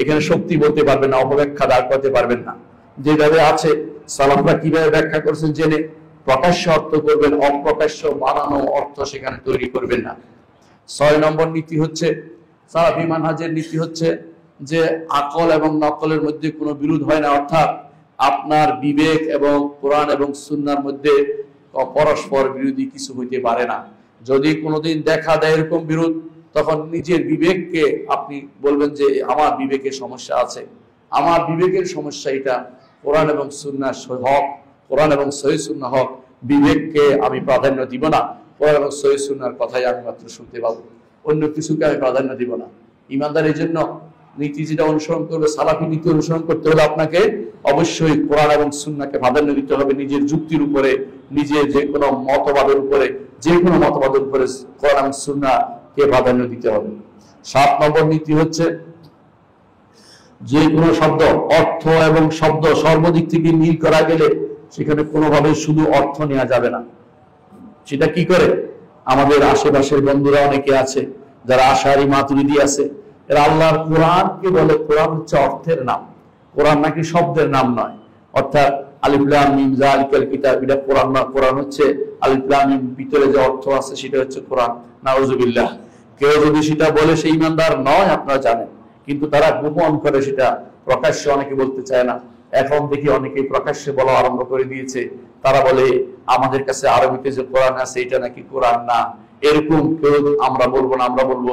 এখানে শক্তি বলতে পারবেন না, অপব্যাখ্যা দাঁড় করতে পারবেন না। যেভাবে আছে সালাফরা কিভাবে ব্যাখ্যা করেছেন জেনে প্রকাশ্য অর্থ করবেন, অপ্রকাশ্য বানানো অর্থ সেখানে তৈরি করবেন না। 6 নম্বর নীতি হচ্ছে, সালাফি মানহাজের নীতি হচ্ছে যে আকল এবং নকলের মধ্যে কোনো বিরোধ হয় না, অর্থাৎ আপনার বিবেক এবং কোরআন এবং সুন্নাহর মধ্যে পরস্পর বিরোধী কিছু হইতে পারে না। যদি কোনোদিন দেখা দেয় এরকম বিরোধ, তখন নিজের বিবেককে আপনি বলবেন যে আমার বিবেকের সমস্যা আছে, আমার বিবেকের সমস্যা এটা, কোরআন এবং সুন্নাহ হক, কোরআন এবং সহিহ সুন্নাহ হক, বিবেককে আমি প্রাধান্য দিব না, কোরআন এবং সহিহ সুন্নাহর কথাই আমি মাত্র শুনতে পাবো, অন্য কিছুকে আমি প্রাধান্য দিব না। ইমানদার এই জন্য নীতি যেটা অনুসরণ করবে, সালাফি নীতি অনুসরণ করতে হলে আপনাকে অবশ্যই কোরআন এবং সুন্নাহকে প্রাধান্য দিতে হবে। নিজের যুক্তির উপরে, নিজের যে কোনো মতবাদের উপরে, যে কোনো মতবাদের উপরে কোরআন এবং সুন্নাহকে প্রাধান্য দিতে হবে। 7 নম্বর নীতি হচ্ছে যে কোনো শব্দ, অর্থ এবং শব্দ সর্বদিক থেকে মিল করা গেলে সেখানে কোনোভাবে শুধু অর্থ নেওয়া যাবে না। সেটা কি করে? আমাদের আশেপাশের বন্ধুরা অনেকে আছে যারা আশারি মাতুরিদি আছে, এরা আল্লাহর কোরআনকে বলে কোরআন হচ্ছে অর্থের নাম, কোরআন নাকি শব্দের নাম নয়। অর্থাৎ আলিফ লাম মিম যালিকাল কিতাব, এটা কোরআন না, কোরআন হচ্ছে আলিফ লাম মিম, ভিতরে যে অর্থ আছে সেটা হচ্ছে কোরআন। নাউজুবিল্লাহ। কেউ যদি সেটা বলে সে ঈমানদার নয়, আপনারা জানেন, কিন্তু তারা গোপন করে, সেটা প্রকাশ্যে অনেকে বলতে চায় না। এখন দেখি অনেকেই প্রকাশ্যে বলা আরম্ভ করে দিয়েছে। তারা বলে আমাদের কাছে আরবিতে যে কোরআন আছে এটা নাকি কোরআন না। এরকম কেউ আমরা বলবো না, আমরা বলবো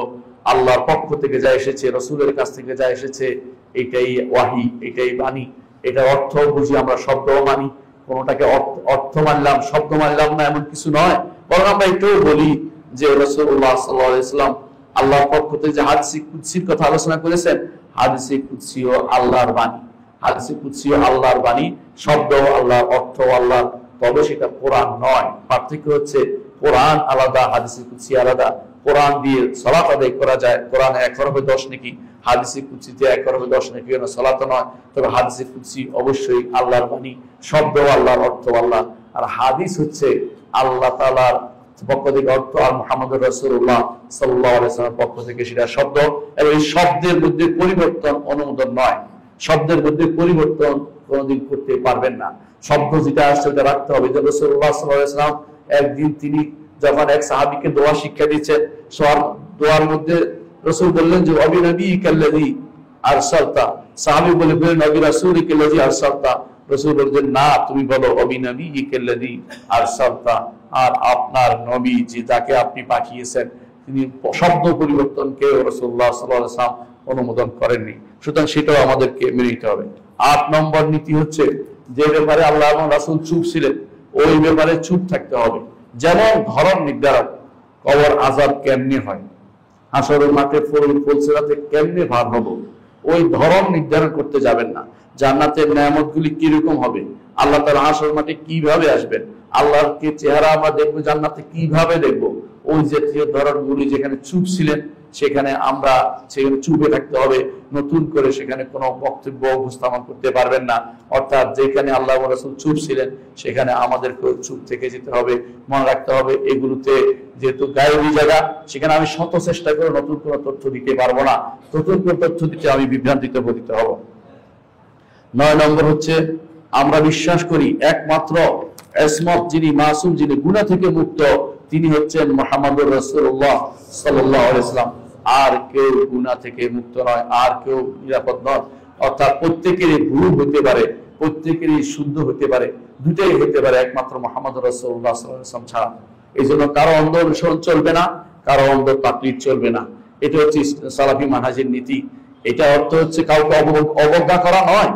আল্লাহর পক্ষ থেকে যা এসেছে, রসুলের কাছ থেকে যা এসেছে, এটাই ওয়াহি, এটাই বাণী, এটা অর্থ বুঝি, আমরা শব্দও মানি, কোনটাকে অর্থ মানলাম শব্দ মানলাম না, এমন কিছু নয়। বরং আমরা এটাও বলি যে রাসূলুল্লাহ সাল্লাল্লাহু আলাইহি ওয়াসাল্লাম আল্লাহর পক্ষ থেকে যে হাদিসে কুদসির কথা আলোচনা করেছেন, হাদিসে কুদসিও আল্লাহর বাণী, হাদিসে কুদসিও আল্লাহর বাণী, শব্দ আল্লাহর, অর্থ আল্লাহর, তবে সেটা কোরআন নয়। পার্থক্য হচ্ছে কোরআন আলাদা, হাদিসে কুদসি আলাদা। কোরআন দিয়ে সালাত আদায় করা যায়, কোরআনে 1 হরফে 10 নেকি, হাদিসে কুদসিতে 1 হরফে 10 নেকি, না সালাত নয়। তবে হাদিসে কুদসি অবশ্যই আল্লাহর বাণী, শব্দ আল্লাহর, অর্থ আল্লাহ। আর হাদিস হচ্ছে আল্লাহ তাআলার পক্ষ থেকে অর্থ, আর মুহাম্মদুর রাসূলুল্লাহ সাল্লাল্লাহু আলাইহি ওয়াসাল্লামের পক্ষ থেকে সেটা শব্দ। এবং এই শব্দের মধ্যে পরিবর্তন অনুমোদন নয়, শব্দের মধ্যে পরিবর্তন কোনোদিন করতে পারবেন না। শব্দ যেটা আসছে ওটা রাখতে হবে। যে রাসূলুল্লাহ সাল্লাল্লাহু আলাইহি ওয়াসাল্লাম একদিন তিনি যখন এক সাহাবীকে দোয়া শিক্ষা দিচ্ছেন, দোয়ার মধ্যে রাসূল বললেন যে ওয়াবি নবিয়িকাল্লাযী আরসালতা, সাহাবী বললেন নবী রাসূলিকাল্লাযী আরসালতা, রাসূল বললেন না, তুমি বলো ওয়াবি নবিয়িকাল্লাযী আরসালতা, আর আপনার নবী যে যাকে আপনি পাঠিয়েছেন তিনি শব্দ পরিবর্তনকে রাসূলুল্লাহ সাল্লাল্লাহু আলাইহি ওয়াসাল্লাম অনুমোদন করেননি। সুতরাং সেটাও আমাদেরকে মেনে নিতে হবে। 8 নম্বর নীতি হচ্ছে যে ব্যাপারে আল্লাহ এবং রাসূল চুপ ছিলেন ওই ব্যাপারে চুপ থাকতে হবে। যেমন ধরন নির্ধারণ, কবর আযাব কেমনে হয়, হাসরের মাঠে ফুলসিরাতে কেমনে ভার হব, ওই ধরন নির্ধারণ করতে যাবেন না। জান্নাতের নেয়ামতগুলি কিরকম হবে, আল্লাহ তাআলা হাসরের মাঠে কিভাবে আসবেন, আল্লাহর কে চেহারা আমরা দেখবো, জান্নাতে কিভাবে দেখবো, ওই জাতীয় ধরনগুলি যেখানে চুপ ছিলেন সেখানে আমরা সেখানে চুপে থাকতে হবে। নতুন করে সেখানে কোনো বক্তব্য উপস্থাপন করতে পারবেন না। অর্থাৎ যেখানে আল্লাহ ওয়া রাসূল চুপ ছিলেন সেখানে আমাদেরকে চুপ থেকে যেতে হবে। মনে রাখতে হবে এগুলোতে যেহেতু গায়েবী জায়গা, সেখানে আমি শত চেষ্টা করে নতুন কোনো তথ্য দিতে পারবো না, নতুন কোনো তথ্য দিতে আমি বিভ্রান্তিতে পতিত হব। 9 নম্বর হচ্ছে আমরা বিশ্বাস করি একমাত্র ইসমত, যিনি মাসুম, যিনি গুনাহ থেকে মুক্ত, তিনি হচ্ছেন মুহাম্মদুর রাসূলুল্লাহ সাল্লাল্লাহু আলাইহি ওয়াসাল্লাম। আর কেউ গুনাহ থেকে মুক্ত নয়, আর কেউ নিরাপদ নয়। অর্থাৎ প্রত্যেকেরই ভুল হতে পারে, প্রত্যেকেরই শুদ্ধ হতে পারে, দুটাই হতে পারে, একমাত্র মুহাম্মদুর রাসূলুল্লাহ সাল্লাল্লাহু আলাইহি ওয়াসাল্লাম ছাড়া। এই জন্য কারো অন্ধ অনুসরণ চলবে না, কারো অন্ধ তাকলিদ চলবে না। এটা হচ্ছে সালাফি মানহাজের নীতি। এটা অর্থ হচ্ছে কাউকে অবজ্ঞা করা নয়,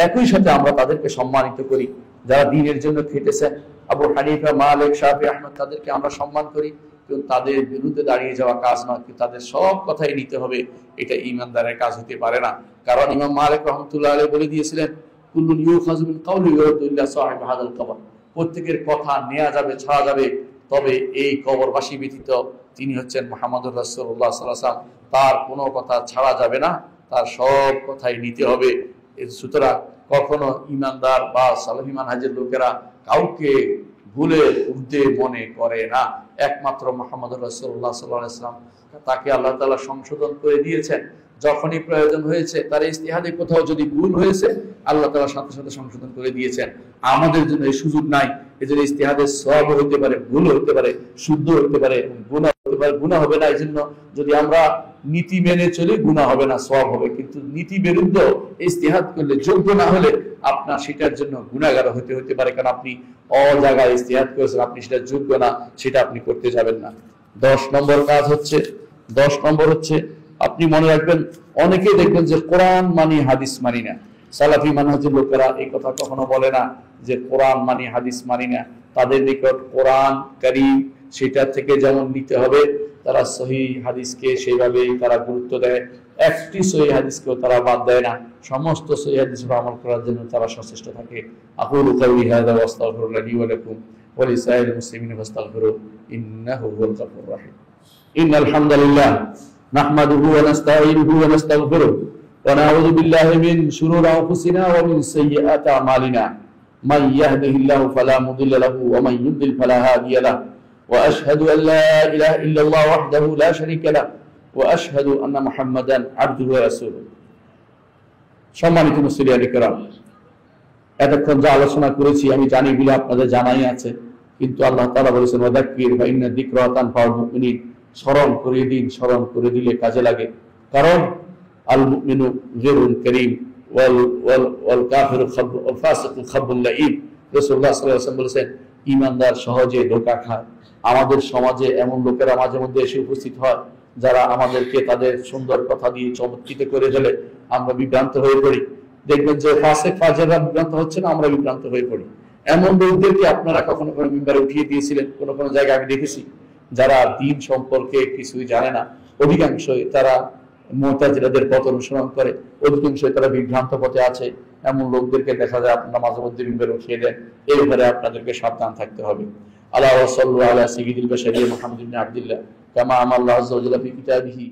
একই সাথে আমরা তাদেরকে সম্মানিত করি যারা দ্বীনের জন্য খেটেছেন। আবু হানিফা, মালিক, শাফি, আহমদ, তাদেরকে আমরা সম্মান করি, কিন্তু তাদের বিরুদ্ধে দাঁড়িয়ে যাওয়া কাজ নয়, কিন্তু তাদের সব কথাই নিতে হবে। এটা ঈমানদারের কাজ হতে পারে না। কারণ ইমাম মালিক রাহমাতুল্লাহ আলাইহি বলে দিয়েছিলেন কুল্লুন ইউখাযু মিন কাওলি ওয়া ইউরাদ্দু ইলা সাহিব হাযাল কবর, প্রত্যেকের কথা নেওয়া যাবে, ছাড়া যাবে, তবে এই কবরবাসী ব্যতীত তিনি হচ্ছেন মুহাম্মদুর রাসূলুল্লাহ সাল্লাল্লাহু আলাইহি ওয়াসাল্লাম। তার কোনো কথা ছাড়া যাবে না, তার সব কথাই নিতে হবে। সুতরাং কখনো ইমানদার বা সালাফি মানহাজের লোকেরা কাউকে ভুলে ঊর্ধ্বে মনে করে না। একমাত্র মুহাম্মদুর রাসূলুল্লাহ সাল্লাল্লাহু আলাইহি ওয়াসাল্লাম, তাকে আল্লাহ তাআলা সংশোধন করে দিয়েছেন। যখনই প্রয়োজন হয়েছে, তার ইজতিহাদে কোথাও যদি ভুল হয়েছে, আল্লাহ তাআলা সাথে সাথে সংশোধন করে দিয়েছেন। আমাদের জন্য এই সুযোগ নাই। এজন্য ইজতিহাদের সওয়াব হতে পারে, ভুল হতে পারে, শুদ্ধ হতে পারে, গুনাহ হতে পারে। গুনাহ হবে না, এই জন্য যদি আমরা নীতি মেনে চলি গুনাহ হবে না, সওয়াব হবে। কিন্তু নীতি বিরুদ্ধ ইজতিহাদ করলে, যোগ্য না হলে আপনার সেটার জন্য গুনাহগার হতে পারে। কারণ আপনি জায়গায় ইজতিহাদ করেছেন, আপনি সেটা যোগ্য না, সেটা আপনি করতে যাবেন না। 10 নম্বর কাজ হচ্ছে, 10 নম্বর হচ্ছে, আপনি মনে রাখবেন, অনেকেই দেখবেন যে কোরআন মানি হাদিস মানি না। সালাফি মানহাজের লোকেরা এই কথা কখনো বলে না যে কোরআন মানি হাদিস মানি না। তাদের নিকট কোরআন কারীম সেটা থেকে যেমন নিতে হবে, তারা সহিহ হাদিসকে সেইভাবেই তারা গুরুত্ব দেয়। একটি সহিহ হাদিসকেও তারা বাদ দেয় না। সমস্ত সহিহ হাদিসের আমল করার জন্য তারা সচেষ্ট থাকে। আকুলু কাউলি হাযা ওয়া আস্তাগফিরুল্লাহ লি ওয়া লাকুম ওয়া লিসাইরিল মুসলিমিনা ফাস্তাগফিরু ইন্নাহু হুয়াল গফুরুর রাহিম। ইন্নাল হামদালিল্লাহ নাহমাদুহু ওয়া নাস্তাঈনুহু ওয়া নাস্তাগফিরুহু ওয়া নাউযু বিল্লাহি মিন শুরুরি আনফুসিনা ওয়া মিন সাইয়্যাতি আমালিনা। মান ইয়াহদিহিল্লাহু ফালা মুদিল্লা লাহু ওয়া মান ইউদ্লিল ফালা হাদিয়া লাহু। ওয়া আশহাদু আল লা ইলাহা ইল্লাল্লাহ ওয়াহদাহু লা শারীকা লাহু ওয়া আশহাদু আন্না মুহাম্মাদান আবদুহু ওয়া রাসূলুহু। সম্মানিত মুসলিয়ান কিরাম, এতক্ষণ যা আলোচনা করেছি আমি জানি এগুলো আপনাদের জানাই আছে, কিন্তু আল্লাহ তাআলা বলেছেন ওয়াযাক্কির ফা ইন্না যিকরা তানফাউল মুমিনিন। স্মরণ করে দিন, স্মরণ করে দিলে কাজে লাগে। কারণ আল মুমিনু গিরুন কারীম ওয়াল কাফিরু ওয়াল ফাসিকু খাবুল লাঈব। রাসূলুল্লাহ সাল্লাল্লাহু আলাইহি ওয়াসাল্লাম বলেছেন ঈমানদার সহজে ধোঁকা খায়। আমাদের সমাজে এমন লোকেরা মাঝে মধ্যে এসে উপস্থিত হয় যারা আমাদেরকে তাদের সুন্দর কথা দিয়ে চমৎকৃত করে ফেলে, আমরা বিভ্রান্ত হয়ে পড়ি। দেখবেন যে ফাসিক ফাজেররা বিভ্রান্ত হচ্ছে না, আমরা বিভ্রান্ত হয়ে পড়ি। এমন লোকদেরকে আপনারা কখনো কোনো মিম্বারে উঠিয়ে দিয়েছিলেন। কোনো কোনো জায়গায় আমি দেখেছি যারা দ্বীন সম্পর্কে কিছুই জানে না, অধিকাংশই তারা মুতাজিলাদের পথ অনুসরণ করে, অধিকাংশই তারা বিভ্রান্ত পথে আছে। এমন লোকদেরকে দেখা যায় আপনারা মাঝে মধ্যে মিম্বারে উঠিয়ে দেন। এই ব্যাপারে আপনাদেরকে সাবধান থাকতে হবে। আল্লাহু সাল্লাল্লাহু আলা সাইয়্যিদিল বাশারি মুহাম্মদ ইবনে আব্দুল্লাহ কামা আমাল্লাহু আযza ওয়া জাল্লা ফি কিতাবিহি